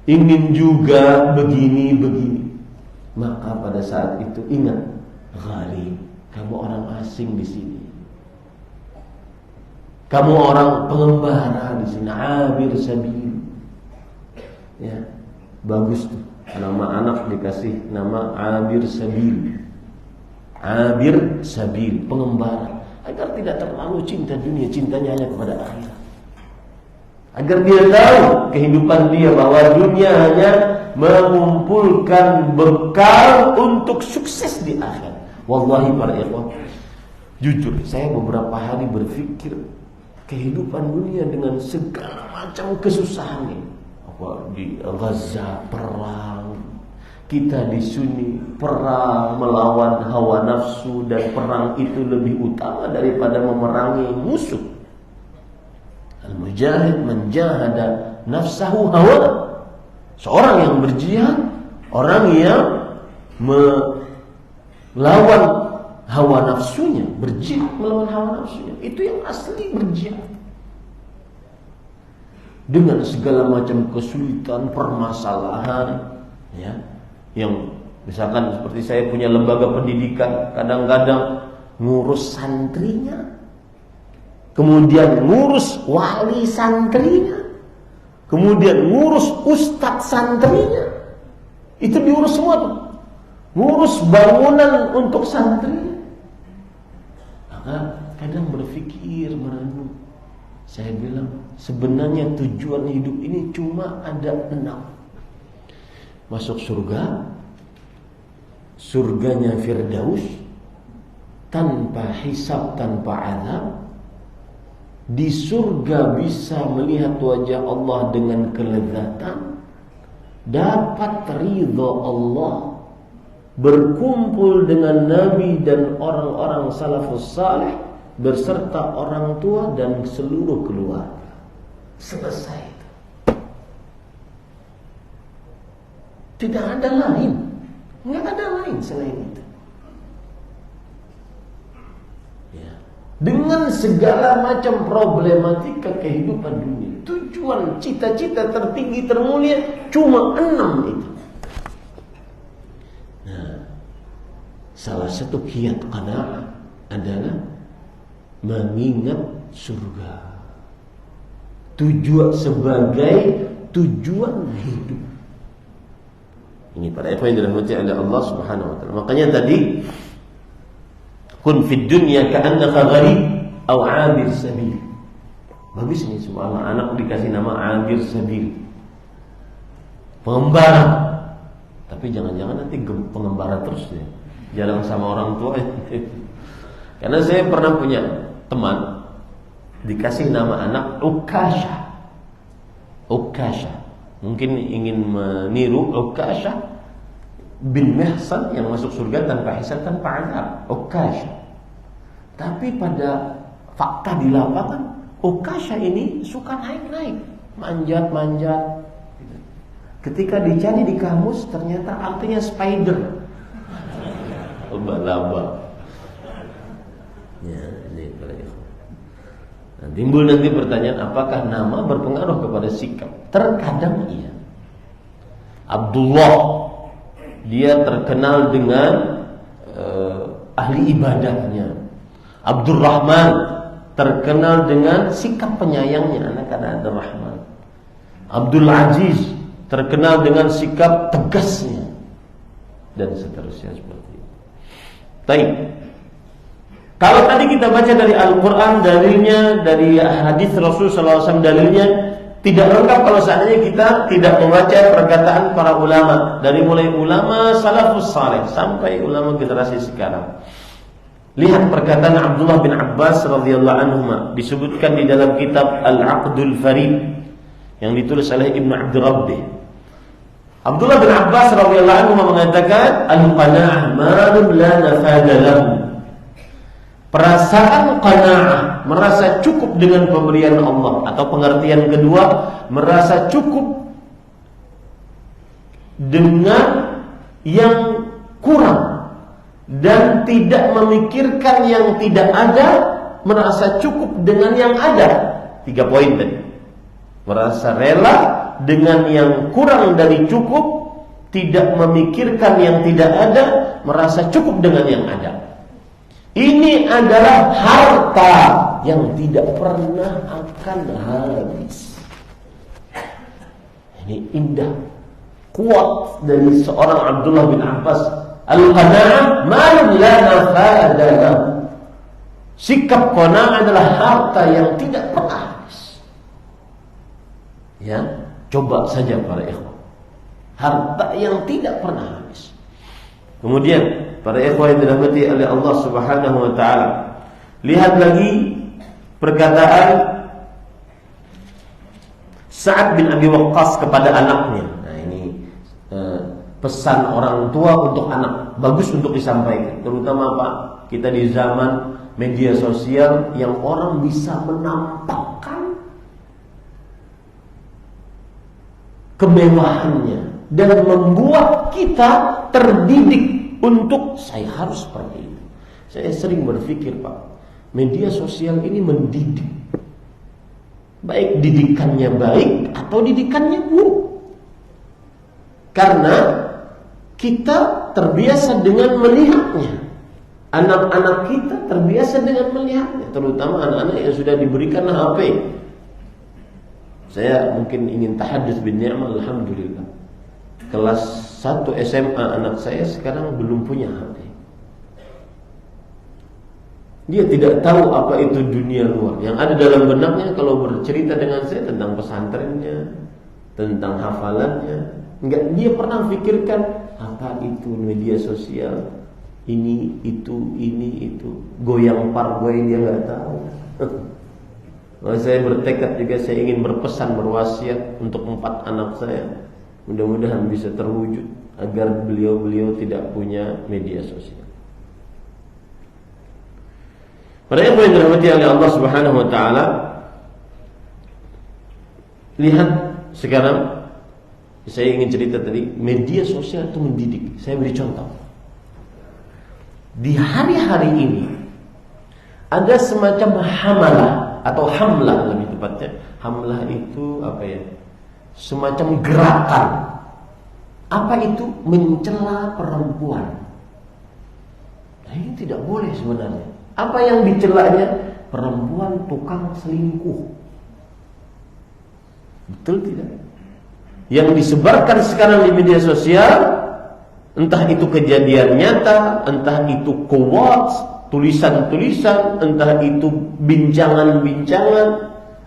ingin juga begini-begini. Maka pada saat itu ingat, gharib, kamu orang asing di sini, kamu orang pengembara di sini, abir sabil. Ya, Bagus tuh. Nama anak dikasih nama Abir Sabil. Abir Sabil, pengembara. Agar tidak terlalu cinta dunia, cintanya hanya kepada akhirat. Agar dia tahu kehidupan dia bahwa dunia hanya mengumpulkan bekal untuk sukses di akhirat. Wallahi para ikhwan, jujur saya beberapa hari berpikir kehidupan dunia dengan segala macam kesusahannya. Apa di Gaza perang, kita di sini perang melawan hawa nafsu, dan perang itu lebih utama daripada memerangi musuh. Al-mujahid menjahada nafsahu hawa. Seorang yang berjihad, orang yang melawan hawa nafsunya, berjihad melawan hawa nafsunya, itu yang asli berjihad. Dengan segala macam kesulitan, permasalahan, ya, yang misalkan seperti saya punya lembaga pendidikan, kadang-kadang ngurus santrinya, kemudian ngurus wali santrinya, kemudian ngurus ustadz santrinya, itu diurus semua tuh. Ngurus bangunan untuk santri. Maka kadang berpikir, merenung, saya bilang sebenarnya tujuan hidup ini cuma ada 6. Masuk surga, surganya Firdaus, tanpa hisab, tanpa azab. Di surga bisa melihat wajah Allah dengan kelezatan, dapat ridha Allah, berkumpul dengan Nabi dan orang-orang salafus saleh berserta orang tua dan seluruh keluarga. Selesai itu. Tidak ada lain. Tidak ada lain selain itu. Ya. Dengan segala macam problematika kehidupan dunia, tujuan cita-cita tertinggi termulia cuma 6 itu. Nah, salah satu kiat qanaah adalah mengingat surga. Tujuan sebagai tujuan hidup. Ini para ikhwan yang dirahmati oleh Allah Subhanahu wa taala. Makanya tadi kun fid dunya ka'annaka gharib aw 'abir sabil. Bagus ini semua anak dikasih nama 'abir sabil. Pengembara. Tapi jangan-jangan nanti pengembara terus ya. Jalan sama orang tua. Karena saya pernah punya teman dikasih nama anak Ukasha. Ukasha. Mungkin ingin meniru Ukasha bin Mihsan yang masuk surga tanpa hisab, tanpa azab. Ukasha. Tapi pada fakta di lapangan, Ukasha ini suka naik-naik, manjat-manjat. Ketika dicari di kamus, ternyata artinya spider. Laba-laba. Ya, ini nah, timbul nanti pertanyaan, apakah nama berpengaruh kepada sikap? Terkadang iya. Abdullah, dia terkenal dengan ahli ibadahnya. Abdurrahman terkenal dengan sikap penyayangnya, anak ada Rahman. Abdul Aziz terkenal dengan sikap tegasnya, dan seterusnya seperti itu. Baik. Kalau tadi kita baca dari Al-Quran dalilnya, dari hadis Rasulullah SAW dalilnya, tidak lengkap kalau seandainya kita tidak membaca perkataan para ulama, dari mulai ulama salafus saleh sampai ulama generasi sekarang. Lihat perkataan Abdullah bin Abbas radhiyallahu anhuma, disebutkan di dalam kitab Al-Aqdul Farid yang ditulis oleh Ibnu Abdul Rabbih. Abdullah bin Abbas radhiyallahu anhuma mengatakan, al-qanaah malun la nafada lahu. Perasaan qanaah, merasa cukup dengan pemberian Allah, atau pengertian kedua, merasa cukup dengan yang kurang dan tidak memikirkan yang tidak ada, merasa cukup dengan yang ada. 3 poin tadi. Merasa rela dengan yang kurang dari cukup, tidak memikirkan yang tidak ada, merasa cukup dengan yang ada. Ini adalah harta yang tidak pernah akan habis. Ini indah. Quote dari seorang Abdullah bin Abbas, al-qana'ah malun la nafada lahu. Sikap qana'ah adalah harta yang tidak pernah habis. Ya, coba saja para ikhwan. Harta yang tidak pernah habis. Kemudian para ikhwan yang dirahmati oleh Allah Subhanahu wa taala, lihat lagi perkataan Sa'ad bin Abi Waqqas kepada anaknya. Nah, ini pesan orang tua untuk anak, bagus untuk disampaikan. Terutama apa? Kita di zaman media sosial yang orang bisa menampakkan kemewahannya dan membuat kita terdidik untuk saya harus seperti itu. Saya sering berpikir, Pak, media sosial ini mendidik. Baik didikannya baik atau didikannya buruk. Karena kita terbiasa dengan melihatnya. Anak-anak kita terbiasa dengan melihatnya, terutama anak-anak yang sudah diberikan HP. Saya mungkin ingin tahadduts bin ni'mah, alhamdulillah. Kelas 1 SMA anak saya sekarang belum punya HP. Dia tidak tahu apa itu dunia luar. Yang ada dalam benaknya kalau bercerita dengan saya tentang pesantrennya, tentang hafalannya, enggak dia pernah pikirkan apa itu media sosial. Ini itu goyang pargoy dia nggak tahu. Saya bertekad juga, saya ingin berpesan, berwasiat untuk 4 anak saya. Mudah-mudahan bisa terwujud agar beliau-beliau tidak punya media sosial. Para yang dirahmati oleh Allah Subhanahu wa taala, lihat sekarang saya ingin cerita tadi, media sosial itu mendidik. Saya beri contoh. Di hari-hari ini ada semacam hamalah atau hamlah lebih tepatnya. Hamlah itu apa ya? Semacam gerakan. Apa itu? Mencela perempuan. Nah, ini tidak boleh sebenarnya. Apa yang dicelanya? Perempuan tukang selingkuh. Betul tidak? Yang disebarkan sekarang di media sosial, entah itu kejadian nyata, entah itu quotes, tulisan-tulisan, entah itu bincangan-bincangan,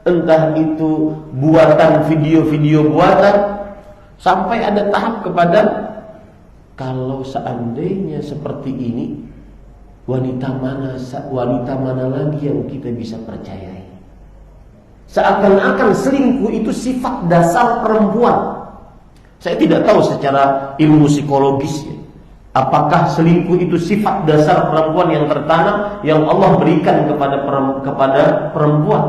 entah itu buatan video-video buatan, sampai ada tahap kepada kalau seandainya seperti ini, wanita mana lagi yang kita bisa percayai? Seakan-akan selingkuh itu sifat dasar perempuan. Saya tidak tahu secara ilmu psikologis ya, apakah selingkuh itu sifat dasar perempuan yang tertanam yang Allah berikan kepada perempuan.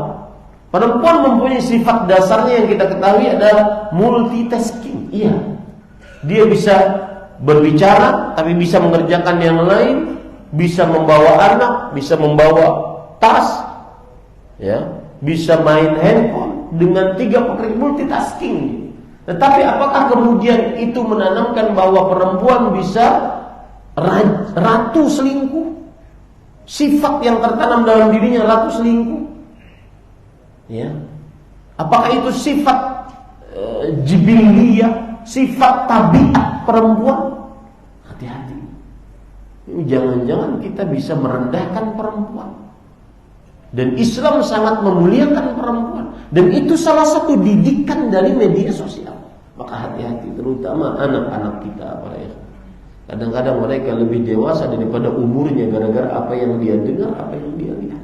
Perempuan mempunyai sifat dasarnya yang kita ketahui adalah multitasking. Iya, dia bisa berbicara tapi bisa mengerjakan yang lain, bisa membawa anak, bisa membawa tas, ya, bisa main handphone dengan 3 pekerjaan, multitasking. Tetapi apakah kemudian itu menanamkan bahwa perempuan bisa ratu selingkuh? Sifat yang tertanam dalam dirinya ratu selingkuh? Ya. Apakah itu sifat jibiliyah, sifat tabiat perempuan? Hati-hati. Jangan-jangan kita bisa merendahkan perempuan. Dan Islam sangat memuliakan perempuan. Dan itu salah satu didikan dari media sosial. Maka hati-hati, terutama anak-anak kita, para ikhwan. Kadang-kadang mereka lebih dewasa daripada umurnya gara-gara apa yang dia dengar, apa yang dia lihat.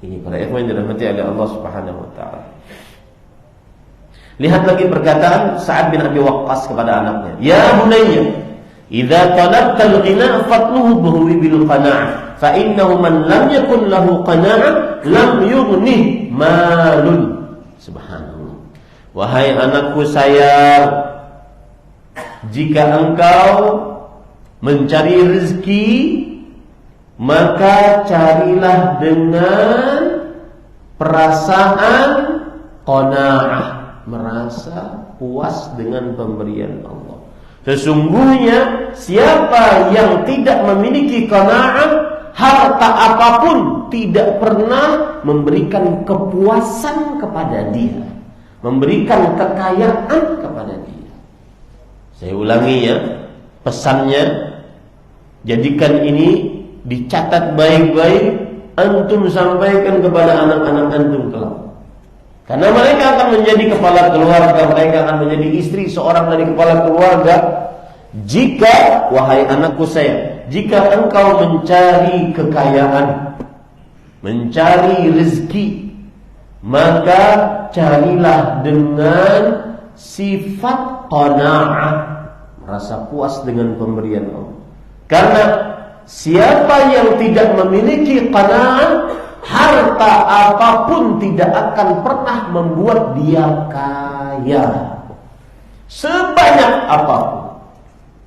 Ini para ikhwan yang dirahmati oleh Allah Subhanahu wa taala. Lihat lagi perkataan Sa'ad bin Abi Waqqas kepada anaknya. Ya bunayya, idza talabtal ghina fatluhu bil qana'ah. Fa innahu man lam yakun lahu qana'ah lam yughni malun. Subhanallah. Wahai anakku sayang, jika engkau mencari rezeki, maka carilah dengan perasaan qanaah, merasa puas dengan pemberian Allah. Sesungguhnya siapa yang tidak memiliki qanaah, harta apapun tidak pernah memberikan kepuasan kepada dia. memberikan kekayaan kepada dia. Saya ulangi ya, pesannya, jadikan ini dicatat baik-baik, antum sampaikan kepada anak-anak antum kelak. Karena mereka akan menjadi kepala keluarga, mereka akan menjadi istri seorang dari kepala keluarga. Jika, wahai anakku saya, jika engkau mencari kekayaan, mencari rezeki, maka carilah dengan sifat qanaah, merasa puas dengan pemberian Allah. Karena siapa yang tidak memiliki qanaah, harta apapun tidak akan pernah membuat dia kaya, sebanyak apapun.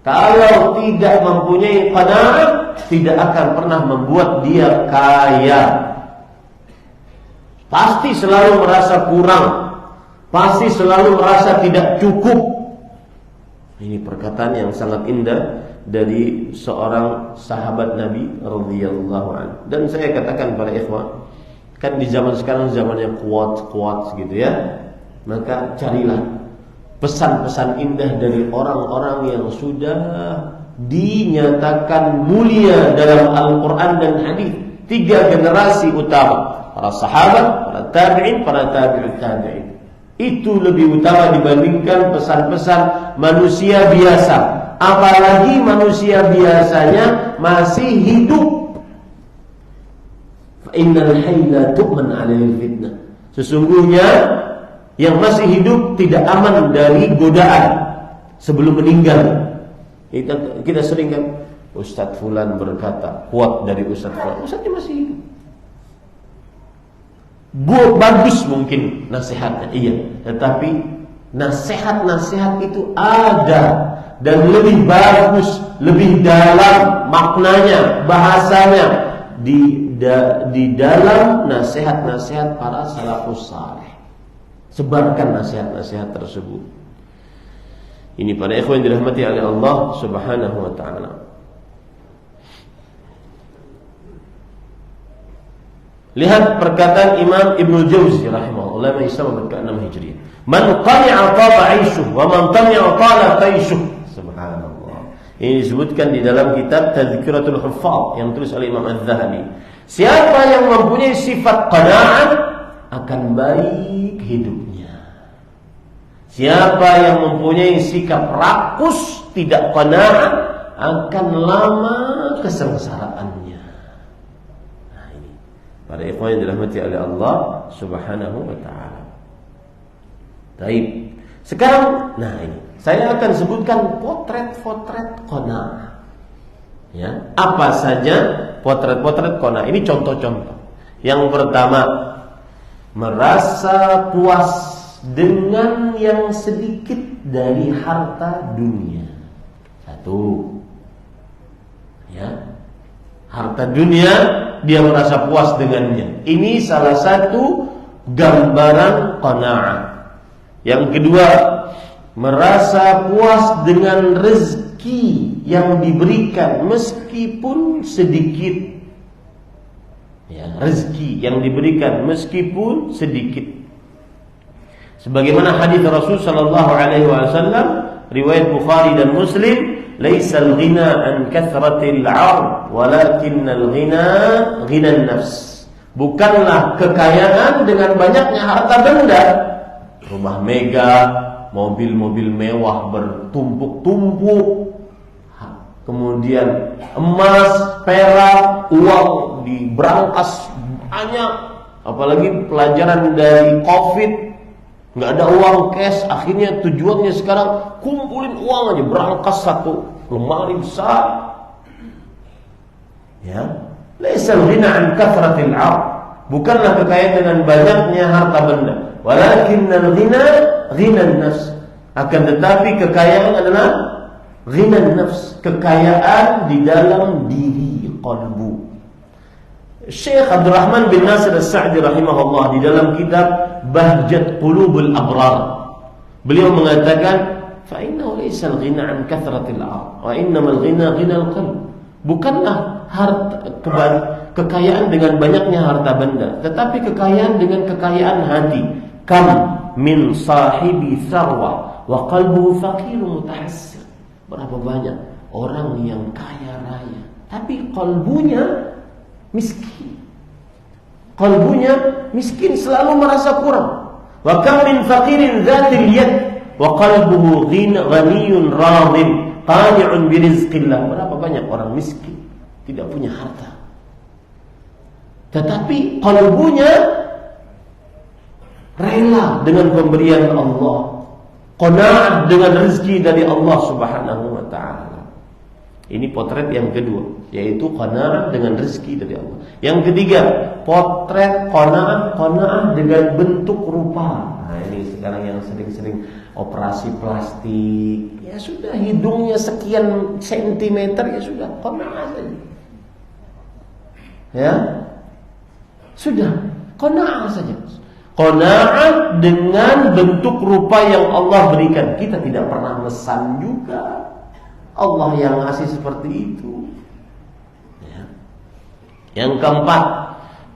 Kalau tidak mempunyai qanaah, tidak akan pernah membuat dia kaya. Pasti selalu merasa kurang, pasti selalu merasa tidak cukup. Ini perkataan yang sangat indah dari seorang sahabat Nabi radhiyallahu anhu. Dan saya katakan pada ikhwan, kan di zaman sekarang zamannya quotes gitu ya. Maka carilah pesan-pesan indah dari orang-orang yang sudah dinyatakan mulia dalam Al-Quran dan hadis. 3 generasi utama, para sahabat, para tabi'in, para tabi'ut tabi'in. Itu lebih utama dibandingkan pesan-pesan manusia biasa. Apalagi manusia biasanya masih hidup. Innal hayy la tu'man 'alaihi fitnah. Sesungguhnya yang masih hidup tidak aman dari godaan sebelum meninggal. Kita sering kan, Ustadz Fulan berkata, quote dari Ustadz Fulan, Ustadznya masih hidup. Bagus mungkin nasihatnya, iya, tetapi nasihat-nasihat itu ada dan lebih bagus, lebih dalam maknanya, bahasanya di dalam nasihat-nasihat para salafus saleh. Sebarkan nasihat-nasihat tersebut. Ini para ikhwan yang dirahmati oleh Allah Subhanahu wa ta'ala. Lihat perkataan Imam Ibnu Jauzi rahimahullah, ulama Islam abad ke-6 Hijriah. Man qani'a taba 'aishuhu wa man tami'a tala taishuhu. Subhanallah. Ini disebutkan di dalam kitab Tadhkiratul Huffaz yang tulis oleh Imam Az-Zahabi. Siapa yang mempunyai sifat qanaah akan baik hidupnya. Siapa yang mempunyai sikap rakus, tidak qanaah, akan lama kesengsaraannya. Nah ini, para ikhwan yang dirahmati oleh Allah Subhanahu wa ta'ala. Baik. Sekarang, nah ini, saya akan sebutkan potret-potret qanaah. Ya, apa saja potret-potret qanaah? Ini contoh-contoh. Yang pertama, merasa puas dengan yang sedikit dari harta dunia. Satu, ya, harta dunia dia merasa puas dengannya. Ini salah satu gambaran qanaah. Yang kedua, merasa puas dengan rezeki yang diberikan meskipun sedikit. Ya, rezeki yang diberikan meskipun sedikit. Sebagaimana hadis Rasul sallallahu alaihi wasallam riwayat Bukhari dan Muslim, "Laisal ghina an kathratil 'ard, walakinnal ghina ghinan nafs." Bukanlah kekayaan dengan banyaknya harta benda, rumah megah, mobil-mobil mewah bertumpuk-tumpuk, kemudian emas, perak, uang diberangkas banyak, apalagi pelajaran dari Covid, nggak ada uang cash, akhirnya tujuannya sekarang kumpulin uang aja, berangkas satu lemari besar. Ya, laisal ghina an kathratil 'ard, bukanlah kekayaan dengan banyaknya harta benda, walakinnal ghina ghinan nafs, akan tetapi kekayaan adalah ghinan nafs, kekayaan di dalam diri, qalbu. Syekh Abdul Rahman bin Nasir As-Sa'di rahimahullah di dalam kitab Bahjat Qulubul Abrar, beliau mengatakan, fa innahu laysa al-ghina an kathratil 'ard, wa innamal ghina ghinal qalb. Bukanlah kekayaan dengan banyaknya harta benda, tetapi kekayaan dengan kekayaan hati. Kam min sahibi sarwa wa qalbuhu faqirun mutahassir. Berapa banyak orang yang kaya raya tapi qalbunya miskin. Qalbunya miskin, selalu merasa kurang. Wa kam min faqirin dzatil yad wa qalbuhu ghaniyun radin qani'un bi rizqillah. Berapa banyak orang miskin, tidak punya harta, tetapi qalbunya rela dengan pemberian Allah, qanaah dengan rezeki dari Allah Subhanahu wa taala. Ini potret yang kedua, yaitu qanaah dengan rezeki dari Allah. Yang ketiga, potret qanaah dengan bentuk rupa. Nah, ini sekarang yang sering-sering operasi plastik. Ya sudah, hidungnya sekian sentimeter, ya sudah, qanaah saja. Ya. Sudah, qanaah saja. Qanaah dengan bentuk rupa yang Allah berikan. Kita tidak pernah mesan juga, Allah yang ngasih seperti itu. Ya. Yang keempat,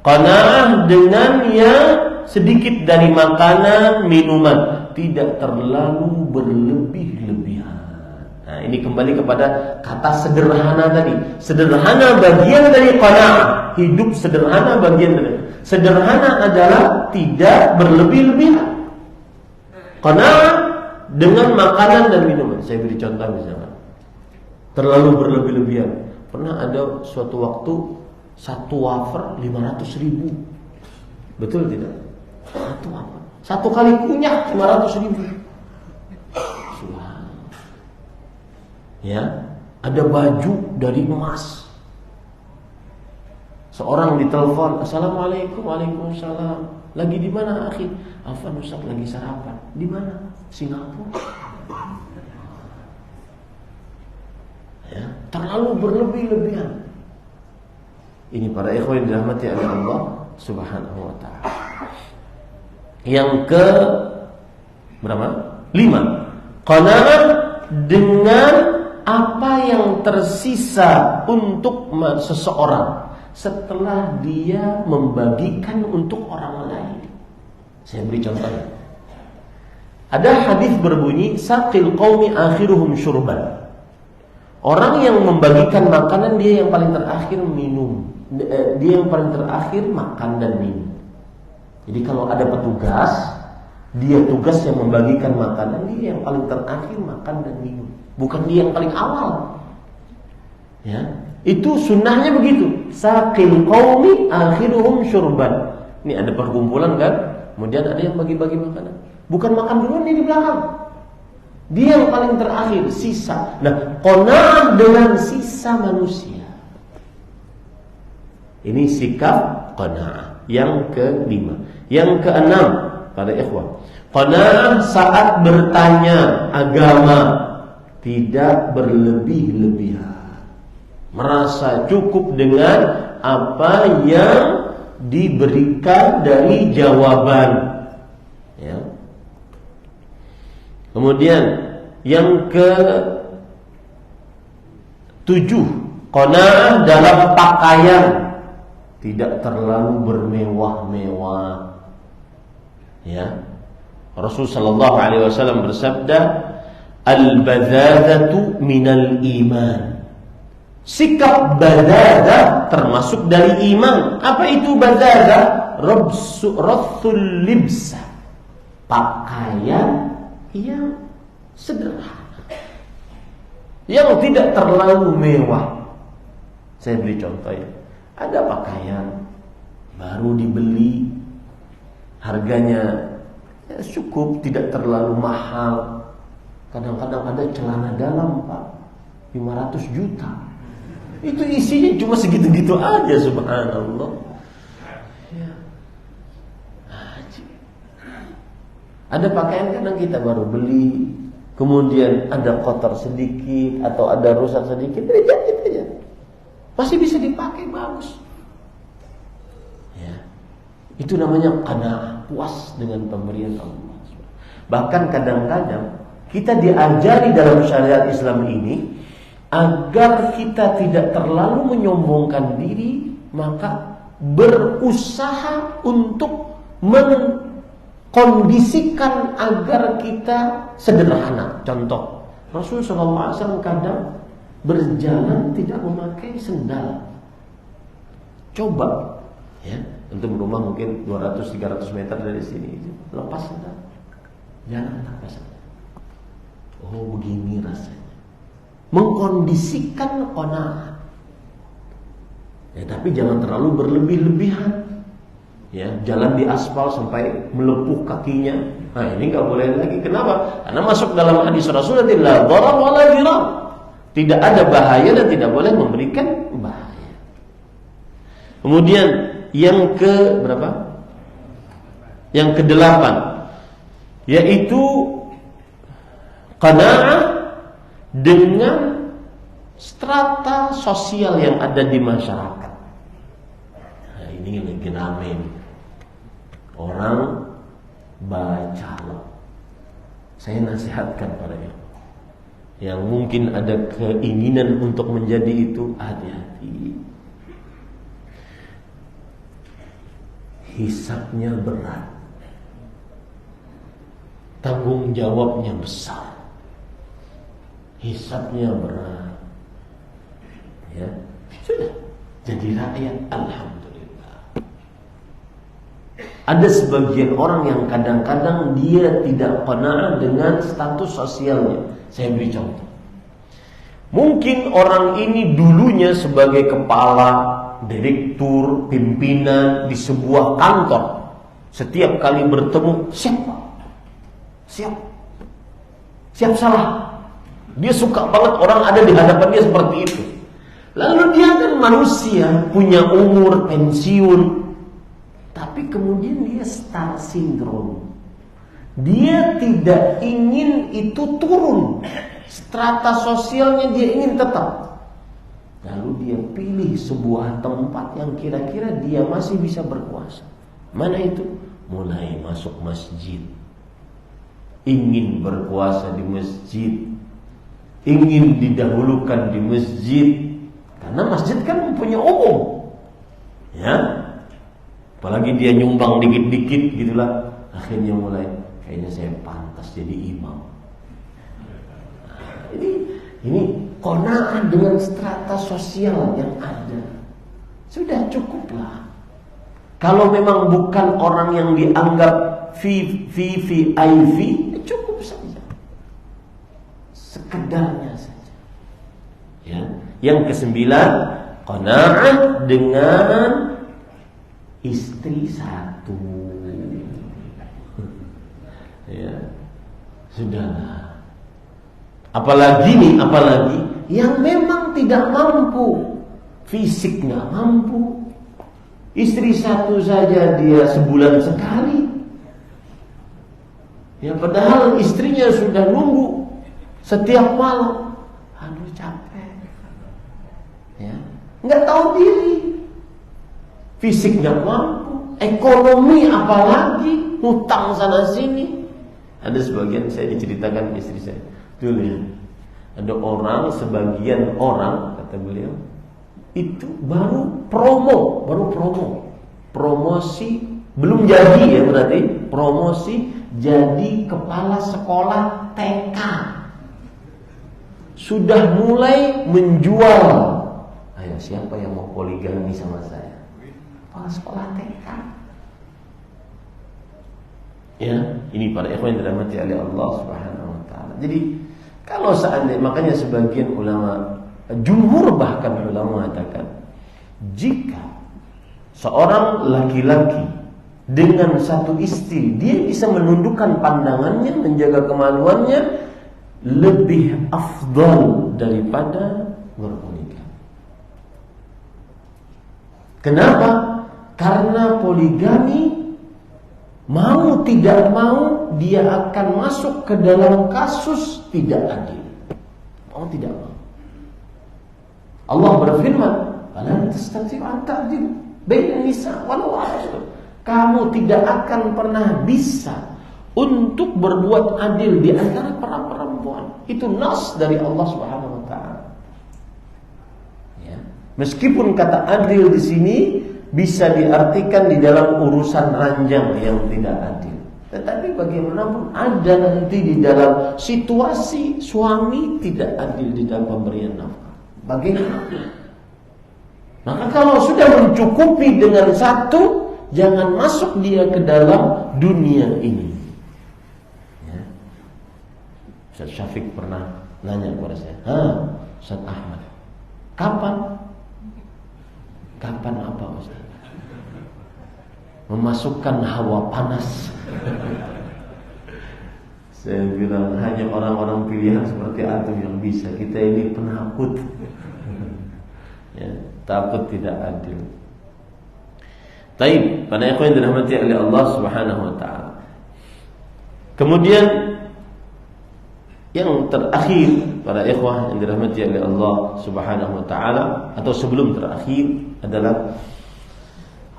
qanaah dengan yang sedikit dari makanan, minuman, tidak terlalu berlebih-lebihan. Nah, ini kembali kepada kata sederhana tadi. Sederhana bagian dari qanaah. Hidup sederhana bagian dari. Sederhana adalah tidak berlebih-lebihan. Qanaah dengan makanan dan minuman. Saya beri contoh misalnya, terlalu berlebih-lebihan. Pernah ada suatu waktu satu wafer 500.000. Betul tidak? Satu wafer, satu kali kunyah 500.000. Ya, ada baju dari emas. Seorang ditelepon, assalamualaikum, waalaikumsalam. Lagi di mana akhi? Afwan Ustaz, lagi sarapan. Di mana? Singapura. Ya, terlalu berlebih-lebihan. Ini para ikhwan yang dirahmati oleh Allah Subhanahu wa taala. Yang ke berapa? 5. Qanaah dengan apa yang tersisa untuk seseorang setelah dia membagikan untuk orang lain. Saya beri contohnya. Ada hadis berbunyi, saqil qaumi akhiruhum syurban. Orang yang membagikan makanan, dia yang paling terakhir minum. Dia yang paling terakhir makan dan minum. Jadi kalau ada petugas, dia tugas yang membagikan makanan, dia yang paling terakhir makan dan minum. Bukan dia yang paling awal. Ya, itu sunnahnya begitu. Saqil qaumi akhiruhum syurban. Ini ada perkumpulan kan, kemudian ada yang bagi-bagi makanan. Bukan makan duluan, dia di belakang. Dia yang paling terakhir, sisa. Nah, qanaah dengan sisa manusia. Ini sikap qanaah. Yang ke-5. Yang ke-6, para ikhwan, qanaah saat bertanya agama, tidak berlebih-lebihan. Merasa cukup dengan apa yang diberikan dari jawaban. Ya. Kemudian yang ke-7, qanaah dalam pakaian, tidak terlalu bermewah-mewah. Ya. Rasul sallallahu alaihi wasallam bersabda, al-badzadzatu minal iman. Sikap badzadzah termasuk dari iman. Apa itu badzadzah? Rathul libsa. Pakaian yang sederhana, yang tidak terlalu mewah. Saya beri contoh ya. Ada pakaian baru dibeli, harganya ya cukup, tidak terlalu mahal. Kadang-kadang ada celana dalam, Pak, 500 juta. Itu isinya cuma segitu-gitu aja, subhanallah. Ya. Ada pakaian kadang kita baru beli, kemudian ada kotor sedikit atau ada rusak sedikit, jahit aja. Masih bisa dipakai, bagus. Ya. Itu namanya qanaah, puas dengan pemberian Allah. Bahkan kadang-kadang kita diajari dalam syariat Islam ini agar kita tidak terlalu menyombongkan diri, maka berusaha untuk kondisikan agar kita sederhana. Contoh, Rasulullah SAW kadang berjalan tidak memakai sendal. Coba, ya, untuk rumah mungkin 200-300 meter dari sini, lepas sendal, jalan tanpa sendal. Oh, begini rasanya. Mengkondisikan qanaah. Ya, tapi jangan terlalu berlebih-lebihan. Ya, jalan di aspal sampai melepuh kakinya. Nah, ini nggak boleh lagi. Kenapa? Karena masuk dalam hadis Rasulullah, la dharar wa la dirar. Tidak ada bahaya dan tidak boleh memberikan bahaya. Kemudian yang ke berapa? Yang ke-8, yaitu qanaah dengan strata sosial yang ada di masyarakat. Nah, ini lagi rame nih. Orang baca. Saya nasihatkan pada yang mungkin ada keinginan untuk menjadi itu, hati-hati. Hisabnya berat, tanggung jawabnya besar. Hisabnya berat. Ya, sudah jadi rakyat, alhamdulillah. Ada sebagian orang yang kadang-kadang dia tidak qanaah dengan status sosialnya. Saya beri contoh. Mungkin orang ini dulunya sebagai kepala, direktur, pimpinan di sebuah kantor. Setiap kali bertemu, siap salah. Dia suka banget orang ada di hadapan dia seperti itu. Lalu dia kan manusia, punya umur, pensiun. Tapi kemudian dia star syndrome. Dia tidak ingin itu turun. Strata sosialnya dia ingin tetap. Lalu dia pilih sebuah tempat yang kira-kira dia masih bisa berkuasa. Mana itu? Mulai masuk masjid. Ingin berkuasa di masjid. Ingin didahulukan di masjid. Karena masjid kan punya umum. Ya. Apalagi dia nyumbang dikit-dikit gitulah. Akhirnya mulai, kayaknya saya pantas jadi imam. Nah, ini qanaah dengan strata sosial yang ada. Sudah cukuplah. Kalau memang bukan orang yang dianggap VVIP, cukup saja. Sekedarnya saja. Ya. Yang ke-9, qanaah dengan istri satu. Ya, sudahlah. Apalagi yang memang tidak mampu, fisik nggak mampu. Istri satu saja dia sebulan sekali. Ya, padahal istrinya sudah nunggu setiap malam. Aduh, capek. Ya, nggak tahu diri. Fisik nggak mampu, ekonomi apalagi, hutang sana sini. Ada sebagian saya diceritakan istri saya. Dulu ya, ada sebagian orang kata beliau itu baru promosi, belum jadi ya berarti promosi jadi kepala sekolah TK. Sudah mulai menjual. Ayo, siapa yang mau poligami sama saya? Sekolah TK. Ya, ini para ikhwan yang dirahmati oleh Allah Subhanahu wa taala. Jadi, kalau seandainya, makanya sebagian ulama, jumhur bahkan ulama mengatakan, jika seorang laki-laki dengan satu istri, dia bisa menundukkan pandangannya, menjaga kemaluannya, lebih afdal daripada berpoligami. Kenapa? Karena poligami, mau tidak mau, dia akan masuk ke dalam kasus tidak adil. Mau tidak mau. Allah berfirman, "Falan tastati'u an ta'dilu bainan nisa' walau harastum." Kamu tidak akan pernah bisa untuk berbuat adil di antara para perempuan. Itu nas dari Allah Subhanahu wa taala. Ya. Meskipun kata adil di sini bisa diartikan di dalam urusan ranjang yang tidak adil. Tetapi bagaimanapun ada nanti di dalam situasi suami tidak adil di dalam pemberian nafkah. Bagaimana? Maka kalau sudah mencukupi dengan satu, jangan masuk dia ke dalam dunia ini. Ya. Ustaz Syafiq pernah nanya kepada saya, Ustaz Ahmad, kapan apa Ustaz? Memasukkan hawa panas. Saya bilang hanya orang-orang pilihan seperti antum yang bisa. Kita ini penakut. Ya, takut tidak adil. Taib, pada ikhwan yang dirahmati oleh Allah Subhanahu wa taala. Kemudian yang terakhir para ikhwah yang dirahmati oleh Allah Subhanahu wa taala, atau sebelum terakhir adalah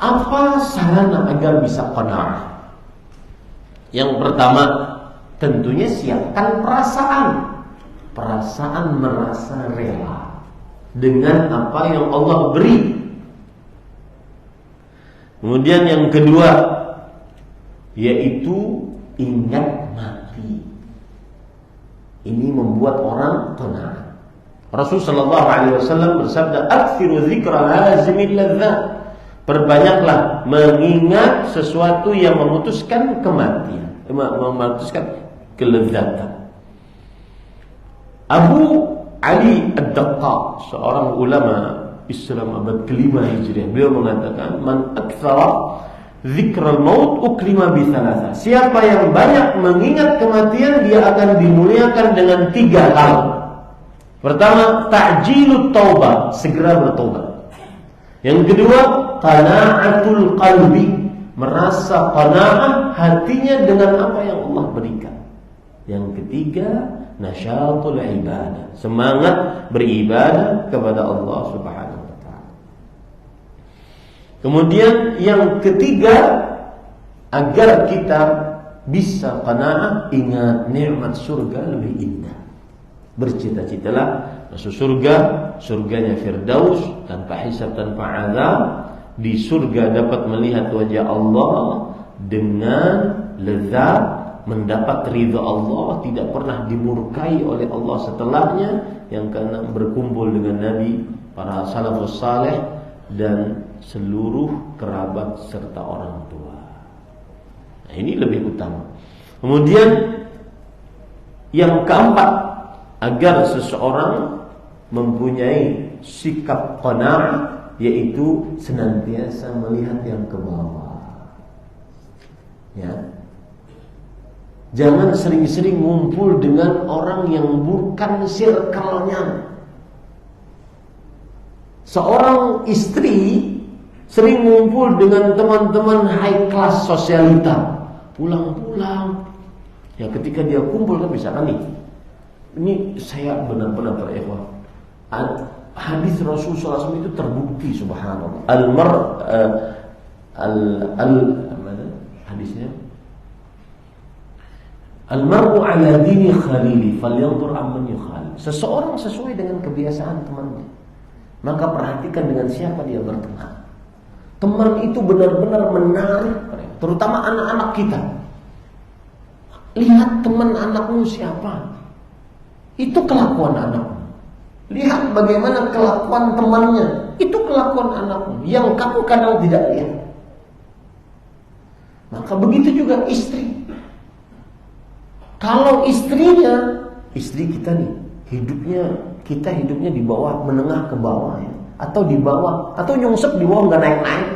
apa sarana agar bisa qanaah? Yang pertama, tentunya siapkan perasaan merasa rela dengan apa yang Allah beri. Kemudian yang kedua, yaitu ingat mati. Ini membuat orang qanaah. Rasulullah sallallahu alaihi wasallam bersabda, "Aktsiru dzikra lazimil ladzat." Perbanyaklah mengingat sesuatu yang memutuskan kematian, memutuskan kelezatan. Abu Ali Ad-Daqqaq, seorang ulama Islam abad ke-5 Hijriah, beliau mengatakan, "Man aktsara dzikral maut ukrima bi thalatha." Siapa yang banyak mengingat kematian, dia akan dimuliakan dengan 3 hal. Pertama, ta'jilut taubah, segera bertobat. Yang kedua, qana'atul qalbi, merasa qana'ah hatinya dengan apa yang Allah berikan. Yang ketiga, nasyatul ibadah, semangat beribadah kepada Allah Subhanahu wa taala. Kemudian yang ketiga, agar kita bisa qana'ah, ingat nikmat surga lebih indah. Bercita-citalah masuk surga, surganya Firdaus, tanpa hisab, tanpa azab. Di surga dapat melihat wajah Allah dengan lezat, mendapat ridha Allah, tidak pernah dimurkai oleh Allah setelahnya, yang keenam berkumpul dengan Nabi, para salafus saleh, dan seluruh kerabat serta orang tua. Nah, ini lebih utama. Kemudian yang keempat, agar seseorang mempunyai sikap qanaah, yaitu senantiasa melihat yang ke bawah. Ya. Jangan sering-sering ngumpul dengan orang yang bukan circle-nya. Seorang istri sering ngumpul dengan teman-teman high class sosialita. Pulang-pulang, ya ketika dia kumpul kan misalkan nih, ini saya benar-benar berikhwan. Hadis Rasulullah SAW itu terbukti, subhanallah. Hadisnya, Al-mar'u ala dini khalili falyanzur amman yukhalil. Seseorang sesuai dengan kebiasaan temannya, maka perhatikan dengan siapa dia berteman. Teman itu benar-benar menarik, terutama anak-anak kita. Lihat teman anakmu siapa, itu kelakuan anakmu. Lihat bagaimana kelakuan temannya, itu kelakuan anakmu yang kamu kadang tidak lihat. Maka begitu juga istri. Kalau istri kita nih, hidupnya di bawah, menengah ke bawah ya, atau di bawah, atau nyungsep di bawah, nggak naik-naik.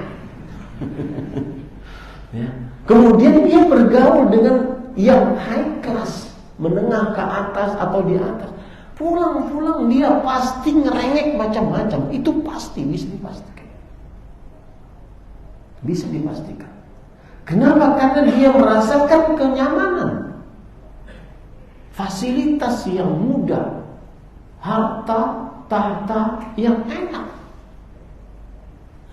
Ya. Kemudian dia bergaul dengan yang high class, menengah ke atas atau di atas. Pulang-pulang dia pasti ngerengek macam-macam. Itu pasti, bisa dipastikan. Kenapa? Karena dia merasakan kenyamanan, fasilitas yang mudah, harta, tahta yang enak.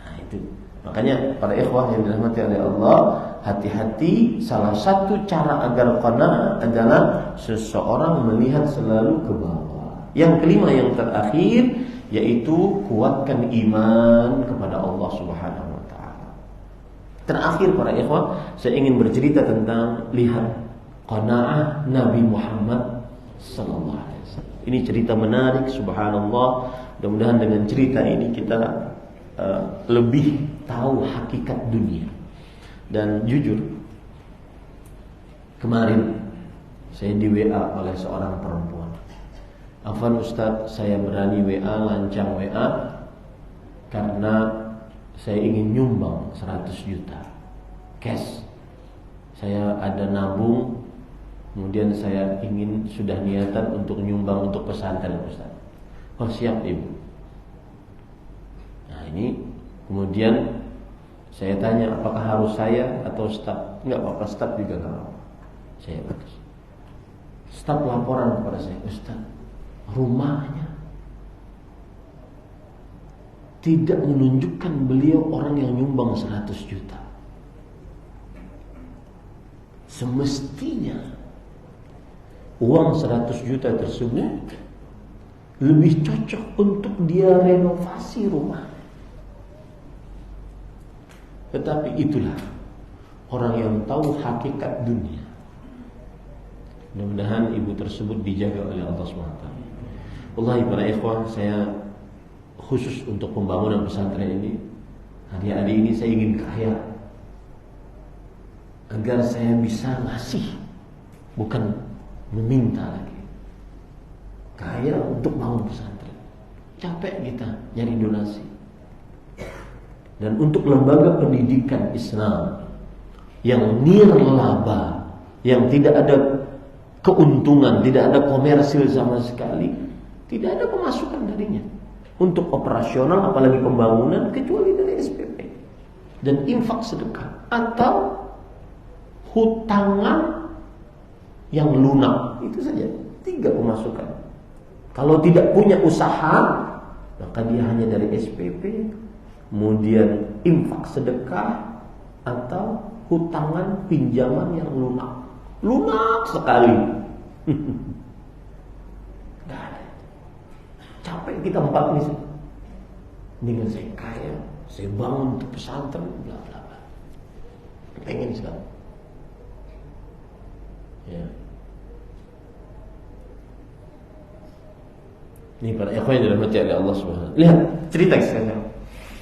Nah itu, makanya para ikhwah yang dirahmati oleh Allah, hati-hati. Salah satu cara agar qanaah adalah seseorang melihat selalu ke bawah. Yang kelima, yang terakhir, yaitu kuatkan iman kepada Allah Subhanahu wa taala. Terakhir para ikhwah, saya ingin bercerita tentang lihat qanaah Nabi Muhammad sallallahu alaihi wasallam. Ini cerita menarik, subhanallah. Mudah-mudahan dengan cerita ini kita lebih tahu hakikat dunia. Dan jujur, kemarin saya di WA oleh seorang perempuan. Afwan Ustaz, saya berani WA, lancang WA karena saya ingin nyumbang 100 juta cash. Saya ada nabung, kemudian saya ingin sudah niatan untuk nyumbang untuk pesantren Ustaz. Oh siap Ibu. Nah ini kemudian saya tanya apakah harus saya atau staf? Enggak apa-apa, staf juga enggak apa-apa. Saya bagus. Staf laporan kepada saya, Ustaz, rumahnya tidak menunjukkan beliau orang yang nyumbang 100 juta. Semestinya uang 100 juta tersebut lebih cocok untuk dia renovasi rumah. Tetapi itulah orang yang tahu hakikat dunia. Mudah-mudahan ibu tersebut dijaga oleh Allah SWT. Wallahi para ikhwah, saya khusus untuk pembangunan pesantren ini, hari-hari ini saya ingin kaya agar saya bisa ngasih, bukan meminta lagi. Kaya untuk bangun pesantren. Capek kita nyari donasi. Dan untuk lembaga pendidikan Islam yang nirlaba, yang tidak ada keuntungan, tidak ada komersil sama sekali, tidak ada pemasukan darinya untuk operasional, apalagi pembangunan, kecuali dari SPP dan infak sedekah atau hutangan yang lunak. Itu saja, 3 pemasukan. Kalau tidak punya usaha, maka dia hanya dari SPP, kemudian infak sedekah atau hutangan pinjaman yang lunak sekali. Gak ada. Capek kita 4 ini. Dengan saya kaya, saya bangun untuk pesantren, bla bla bla. Pengen sekali. Ya. Ini para ikhwan yang dirahmati oleh Allah Subhanahu. Lihat cerita sekarang.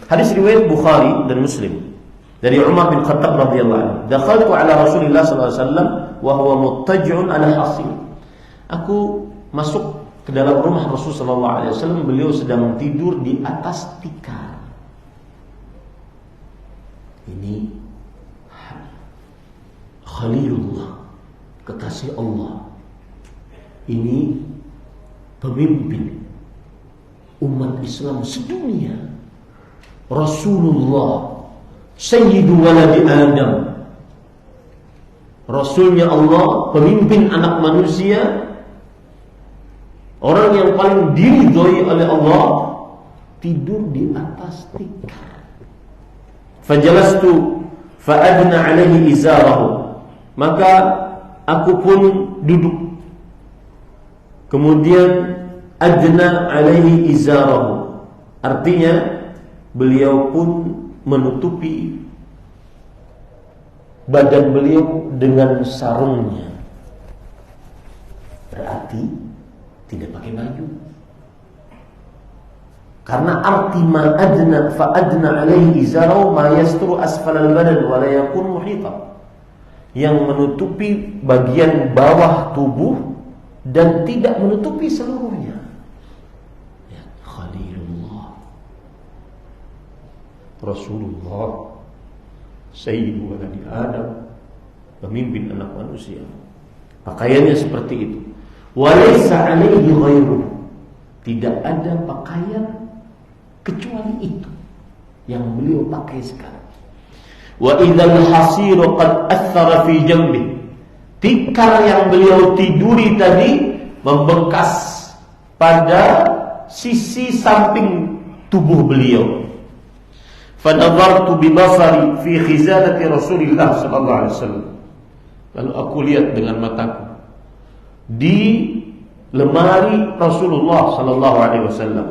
Hadis riwayat Bukhari dan Muslim dari Umar bin Khattab radhiyallahu anhu. Dakhaltu ala Rasulillah sallallahu alaihi wasallam wa huwa muttaji'un ala hasir. Aku masuk ke dalam rumah Rasul sallallahu alaihi wasallam, beliau sedang tidur di atas tikar. Ini Khalilullah, kekasih Allah. Ini pemimpin umat Islam sedunia. Rasulullah Sayyidu waladi Adam, Rasulnya Allah, pemimpin anak manusia, orang yang paling diridhoi oleh Allah, tidur di atas tikar. Fajalastu fa'adna alaihi izarahu, maka aku pun duduk, kemudian adna alaihi izarahu, artinya beliau pun menutupi badan beliau dengan sarungnya. Berarti tidak pakai baju. Karena arti ma adna fa adna alaihi izarahu ma yasturu asfal al-badan wa la yakun muhita, yang menutupi bagian bawah tubuh dan tidak menutupi seluruhnya. Ya, Khalilullah, Rasulullah Sayyidu waladi Adam, pemimpin anak manusia. Pakaiannya seperti itu. Walaysa alaihi ghairuhu, tidak ada pakaian kecuali itu yang beliau pakai sekarang. Wa idzal hasiru qad athara fi jambi, tikar yang beliau tiduri tadi membekas pada sisi samping tubuh beliau. Fanadhartu bi basari fi khizanati Rasulillah sallallahu alaihi wasallam, lalu aku lihat dengan mataku di lemari Rasulullah sallallahu alaihi wasallam.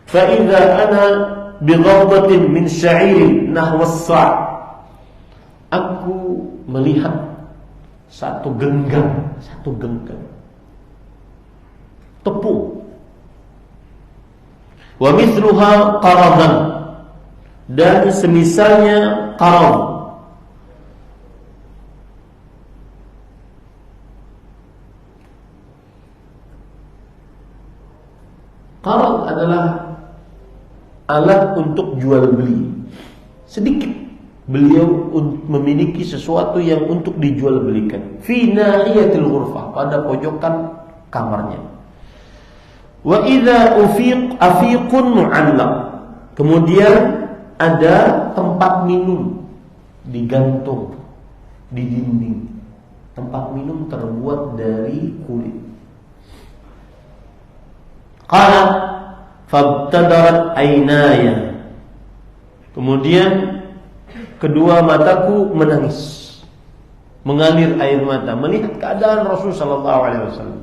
Fa idza ana bi ghadatin min sha'irin nahwa as-sa', melihat satu genggam tepung. Wa mithluha qaradan, dan semisalnya qarad. Qarad adalah alat untuk jual beli. Sedikit beliau memiliki sesuatu yang untuk dijual belikan. Fi nahiyatil ghurfah, pada pojokan kamarnya. Wa idza afiqun mu'allaq, kemudian ada tempat minum digantung di dinding. Tempat minum terbuat dari kulit. Qala fabtadarat aynaya, kemudian kedua mataku menangis, mengalir air mata melihat keadaan Rasul sallallahu alaihi wasallam.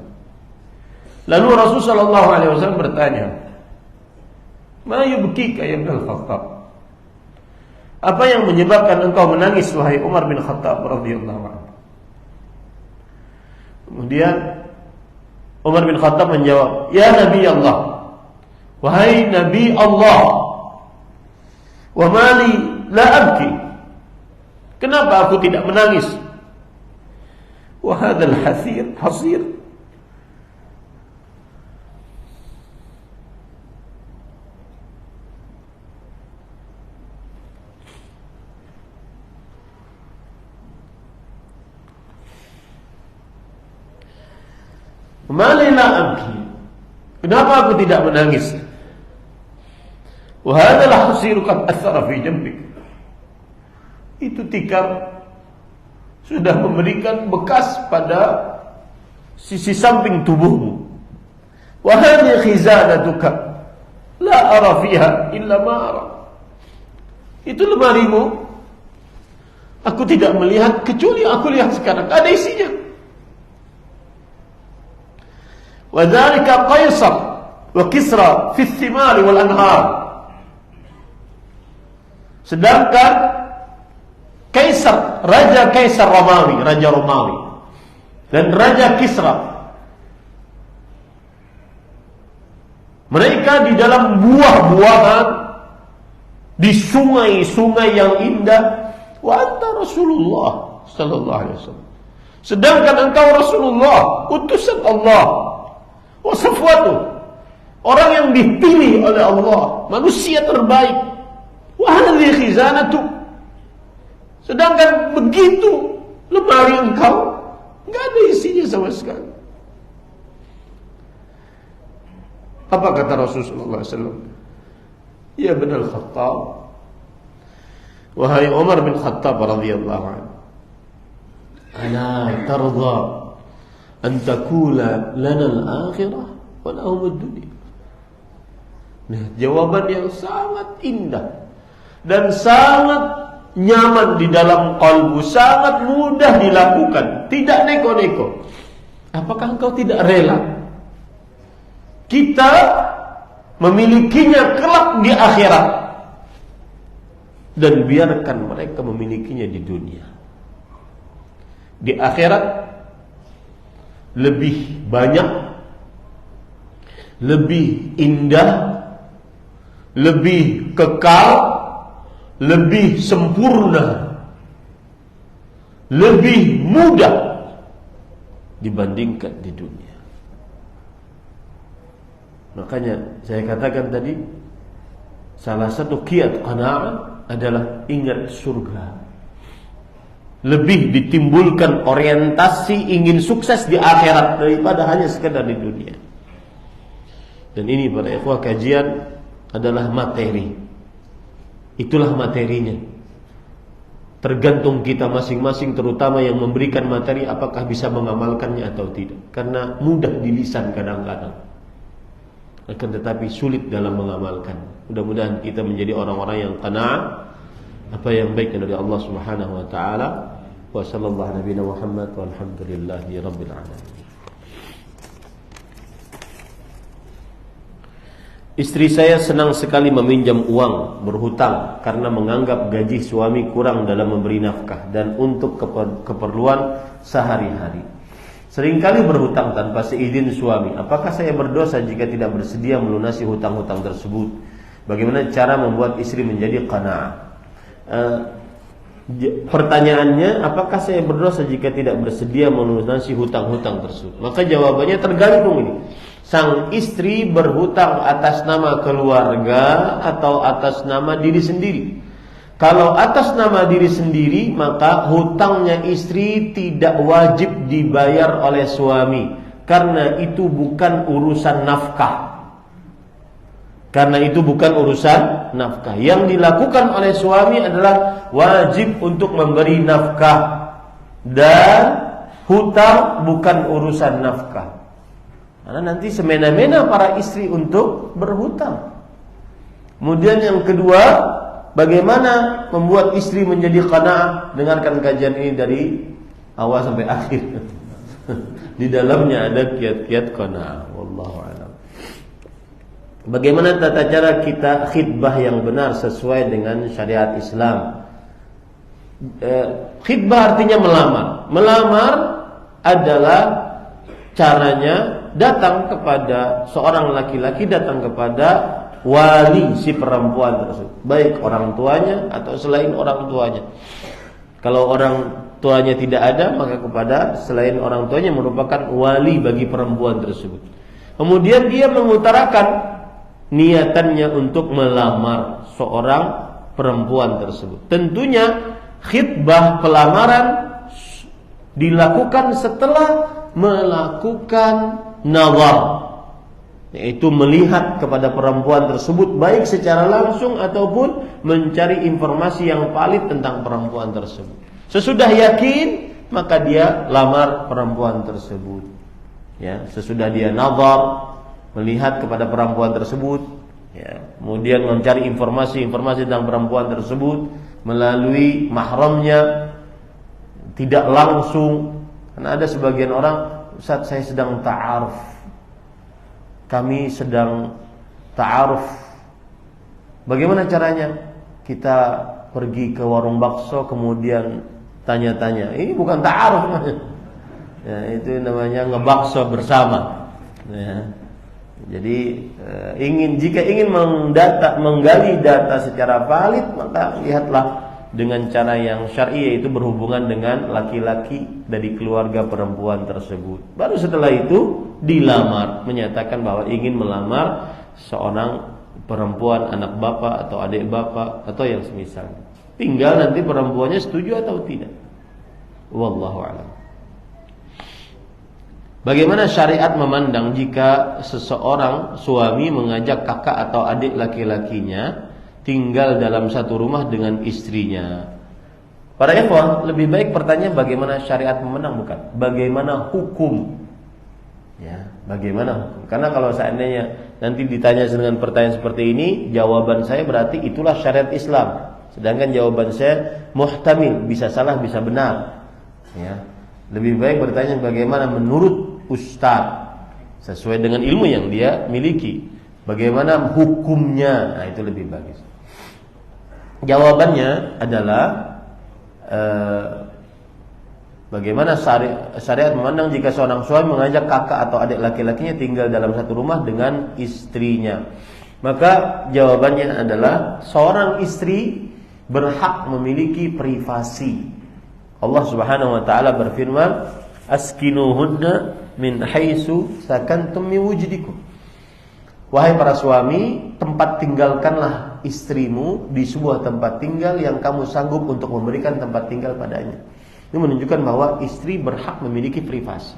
Lalu Rasul sallallahu alaihi wasallam bertanya, "Ma yubkika ya Ibn al-Khattab?" Apa yang menyebabkan engkau menangis wahai Umar bin Khattab radhiyallahu anhu? Kemudian Umar bin Khattab menjawab, "Ya Nabi Allah, wahai Nabi Allah, wa mali la abki, kenapa aku tidak menangis? Wa hadzal hasir, mali la abki, kenapa aku tidak menangis? Wa hadzal hasir qad athara fi jambik, itu tikar sudah memberikan bekas pada sisi samping tubuhmu. Wa hadhihi khizanatuka la ara fiha illa ma ara, itu lemarimu aku tidak melihat kecuali aku lihat sekarang ada isinya. Wa dzalika Qaisar wa Kisra fi thimar wal anhar, sedangkan Kaisar, Raja Kaisar Romawi, Raja Romawi, dan Raja Kisra, mereka di dalam buah-buahan, di sungai-sungai yang indah. Wa anta Rasulullah sallallahu alaihi wasallam, sedangkan engkau Rasulullah, utusan Allah, wa safwatu, orang yang dipilih oleh Allah, manusia terbaik. Wa hadhihi khizanatu, sedangkan begitu lemari engkau enggak ada isinya sama sekali. Apa kata Rasulullah SAW? Ya Ibn al-Khattab, wahai Umar bin Khattab radhiyallahu anhu, ala tarda an takula lana al-akhirah wa lahum ad-dunya. Nah, jawaban yang sangat indah dan sangat nyaman di dalam kalbu, sangat mudah dilakukan, tidak neko-neko. Apakah engkau tidak rela kita memilikinya kelak di akhirat, dan biarkan mereka memilikinya di dunia? Di akhirat lebih banyak, lebih indah, lebih kekal, lebih sempurna, lebih mudah dibandingkan di dunia. Makanya saya katakan tadi, salah satu kiat qanaah adalah ingat surga. Lebih ditimbulkan orientasi ingin sukses di akhirat daripada hanya sekedar di dunia. Dan ini para ikhwah kajian adalah materi. Itulah materinya. Tergantung kita masing-masing, terutama yang memberikan materi, apakah bisa mengamalkannya atau tidak. Karena mudah di lisan kadang-kadang, akan tetapi sulit dalam mengamalkan. Mudah-mudahan kita menjadi orang-orang yang qanaah apa yang baik dari Allah Subhanahu wa taala. Wa sallallahu nabiyana Muhammad walhamdulillahi rabbil alamin. Istri saya senang sekali meminjam uang berhutang karena menganggap gaji suami kurang dalam memberi nafkah dan untuk keperluan sehari-hari. Seringkali berhutang tanpa seizin suami. Apakah saya berdosa jika tidak bersedia melunasi hutang-hutang tersebut? Bagaimana cara membuat istri menjadi qanaah? Pertanyaannya, apakah saya berdosa jika tidak bersedia melunasi hutang-hutang tersebut? Maka jawabannya tergantung ini. Sang istri berhutang atas nama keluarga atau atas nama diri sendiri. Kalau atas nama diri sendiri, maka hutangnya istri tidak wajib dibayar oleh suami, karena itu bukan urusan nafkah. Yang dilakukan oleh suami adalah wajib untuk memberi nafkah, dan hutang bukan urusan nafkah. Karena nanti semena-mena para istri untuk berhutang. Kemudian yang kedua, bagaimana membuat istri menjadi qanaah? Dengarkan kajian ini dari awal sampai akhir. Di dalamnya ada kiat-kiat qanaah. Wallahu a'lam. Bagaimana tata cara kita khitbah yang benar sesuai dengan syariat Islam? Khitbah artinya melamar. Melamar adalah caranya datang kepada seorang laki-laki, datang kepada wali si perempuan tersebut, baik orang tuanya atau selain orang tuanya. Kalau orang tuanya tidak ada, maka kepada selain orang tuanya merupakan wali bagi perempuan tersebut. Kemudian dia mengutarakan niatannya untuk melamar seorang perempuan tersebut. Tentunya khitbah pelamaran dilakukan setelah melakukan nazar, yaitu melihat kepada perempuan tersebut baik secara langsung ataupun mencari informasi yang valid tentang perempuan tersebut. Sesudah yakin, maka dia lamar perempuan tersebut. Ya, sesudah dia nazar, melihat kepada perempuan tersebut, ya, kemudian mencari informasi tentang perempuan tersebut melalui mahramnya, tidak langsung. Karena ada sebagian orang, Ustaz, saya sedang ta'aruf, kami sedang ta'aruf. Bagaimana caranya? Kita pergi ke warung bakso kemudian tanya-tanya. Ini bukan ta'aruf namanya. Ya, itu namanya ngebakso bersama. Ya. Jadi jika ingin menggali data secara valid, maka lihatlah dengan cara yang syar'i, yaitu berhubungan dengan laki-laki dari keluarga perempuan tersebut. Baru setelah itu dilamar, menyatakan bahwa ingin melamar seorang perempuan, anak bapak atau adik bapak atau yang semisal. Tinggal nanti perempuannya setuju atau tidak. Wallahu a'lam. Bagaimana syariat memandang jika seseorang suami mengajak kakak atau adik laki-lakinya tinggal dalam satu rumah dengan istrinya? Para ikhwah, lebih baik pertanyaan bagaimana syariat memandang, bukan bagaimana hukum. Ya, bagaimana hukum? Karena kalau seandainya nanti ditanya dengan pertanyaan seperti ini, jawaban saya berarti itulah syariat Islam. Sedangkan jawaban saya muhtamil, bisa salah, bisa benar. Ya, lebih baik bertanya bagaimana menurut ustaz sesuai dengan ilmu yang dia miliki. Bagaimana hukumnya? Nah, itu lebih bagus. Jawabannya adalah bagaimana syariat memandang jika seorang suami mengajak kakak atau adik laki-lakinya tinggal dalam satu rumah dengan istrinya. Maka jawabannya adalah seorang istri berhak memiliki privasi. Allah Subhanahu wa taala berfirman, "Askinuhunna min haitsu sakantum min wujdikum." Wahai para suami, tempat tinggalkanlah istrimu di sebuah tempat tinggal yang kamu sanggup untuk memberikan tempat tinggal padanya. Ini menunjukkan bahwa istri berhak memiliki privasi.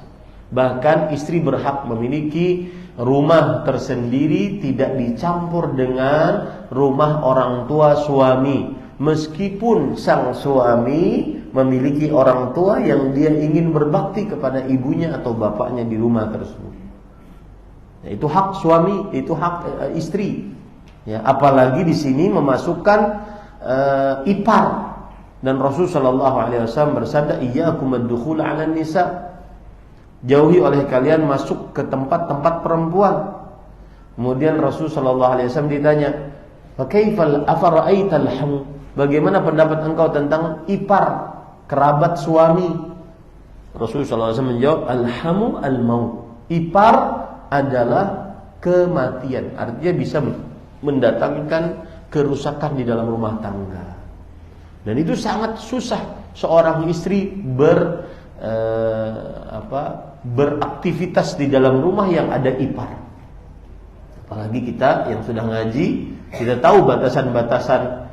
Bahkan istri berhak memiliki rumah tersendiri, tidak dicampur dengan rumah orang tua suami. Meskipun sang suami memiliki orang tua yang dia ingin berbakti kepada ibunya atau bapaknya di rumah tersebut. Itu hak suami, itu hak istri. Ya, apalagi di sini memasukkan ipar. Dan Rasul sallallahu alaihi wasallam bersabda, "Iyyakum ad-dukhul 'alan nisa." Jauhi oleh kalian masuk ke tempat-tempat perempuan. Kemudian Rasul sallallahu alaihi wasallam ditanya, "Fa kaifal afara'aital hamu?" Bagaimana pendapat engkau tentang ipar, kerabat suami? Rasul sallallahu alaihi wasallam menjawab, "Al-hamu al-maut." Ipar adalah kematian. Artinya bisa mendatangkan kerusakan di dalam rumah tangga. Dan itu sangat susah seorang istri beraktivitas di dalam rumah yang ada ipar. Apalagi kita yang sudah ngaji, kita tahu batasan-batasan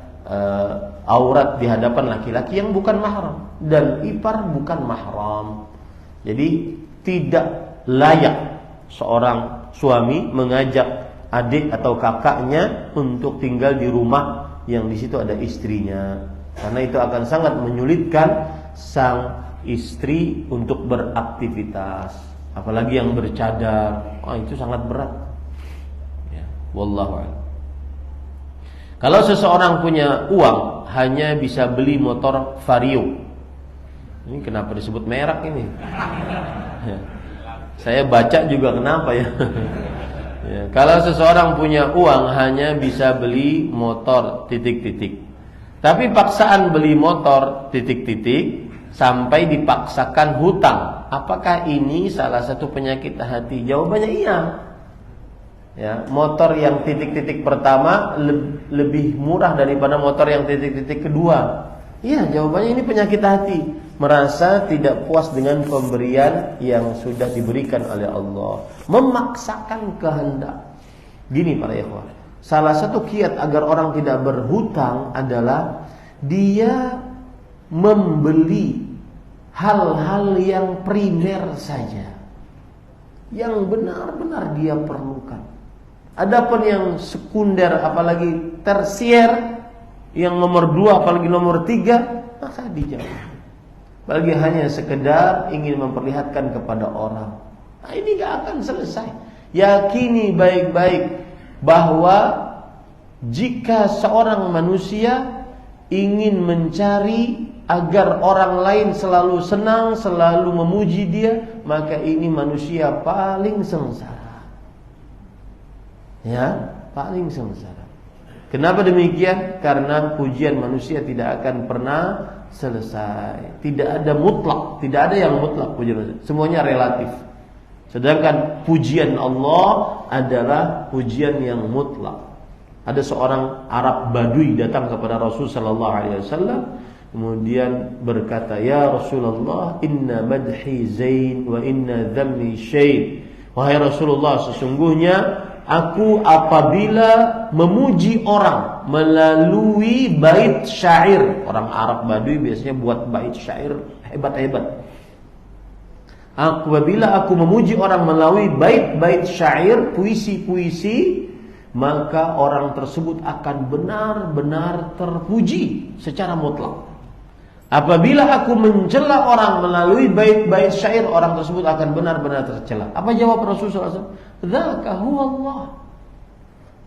aurat di hadapan laki-laki yang bukan mahram, dan ipar bukan mahram. Jadi tidak layak seorang suami mengajak adik atau kakaknya untuk tinggal di rumah yang di situ ada istrinya, karena itu akan sangat menyulitkan sang istri untuk beraktivitas, apalagi yang bercadar. Itu sangat berat. Ya, wallahu a'lam. Kalau seseorang punya uang hanya bisa beli motor Vario. Ini kenapa disebut merek ini? Ya. Saya baca juga kenapa ya. Ya, kalau seseorang punya uang hanya bisa beli motor titik-titik. Tapi paksaan beli motor titik-titik sampai dipaksakan hutang. Apakah ini salah satu penyakit hati? Jawabannya iya. Ya, motor yang titik-titik pertama lebih murah daripada motor yang titik-titik kedua. Iya, jawabannya ini penyakit hati. Merasa tidak puas dengan pemberian yang sudah diberikan oleh Allah, memaksakan kehendak. Gini para ikhwah, salah satu kiat agar orang tidak berhutang adalah dia membeli hal-hal yang primer saja, yang benar-benar dia perlukan. Adapun yang sekunder, apalagi tersier, yang nomor 2 apalagi nomor 3, maka dijauh. Apalagi hanya sekedar ingin memperlihatkan kepada orang. Ini gak akan selesai. Yakini baik-baik bahwa jika seorang manusia ingin mencari agar orang lain selalu senang, selalu memuji dia, maka ini manusia paling sengsara. Ya, paling sengsara. Kenapa demikian? Karena pujian manusia tidak akan pernah selesai. Tidak ada mutlak, tidak ada yang mutlak pujian manusia. Semuanya relatif. Sedangkan pujian Allah adalah pujian yang mutlak. Ada seorang Arab Badui datang kepada Rasul sallallahu alaihi wasallam, kemudian berkata, "Ya Rasulullah, inna madhi zain wa inna dhammi syair." Wahai Rasulullah, sesungguhnya aku apabila memuji orang melalui bait syair. Orang Arab Badui biasanya buat bait syair hebat-hebat. Apabila aku memuji orang melalui bait-bait syair, puisi-puisi, maka orang tersebut akan benar-benar terpuji secara mutlak. Apabila aku mencela orang melalui bait-bait syair, orang tersebut akan benar-benar tercela. Apa jawab Rasulullah SAW? Dzaka huwa Allah.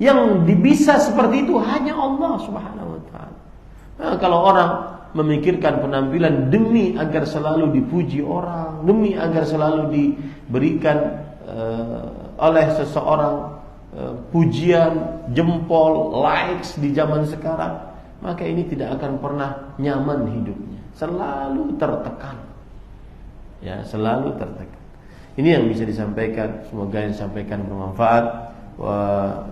Yang bisa seperti itu hanya Allah Subhanahu wa taala. Nah, kalau orang memikirkan penampilan demi agar selalu dipuji orang, demi agar selalu diberikan oleh seseorang pujian, jempol, likes di zaman sekarang, maka ini tidak akan pernah nyaman hidupnya. Selalu tertekan. Ya, selalu tertekan. Ini yang bisa disampaikan, semoga yang disampaikan bermanfaat. Wa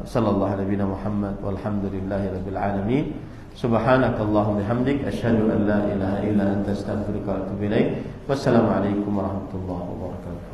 sallallahu alaihi Muhammad walhamdulillahirabbil alamin. Subhanakallahumma bihamdik asyhadu an la ilaha illa anta astaghfiruka wa atubu ilaik. Wassalamu alaikum warahmatullahi wabarakatuh.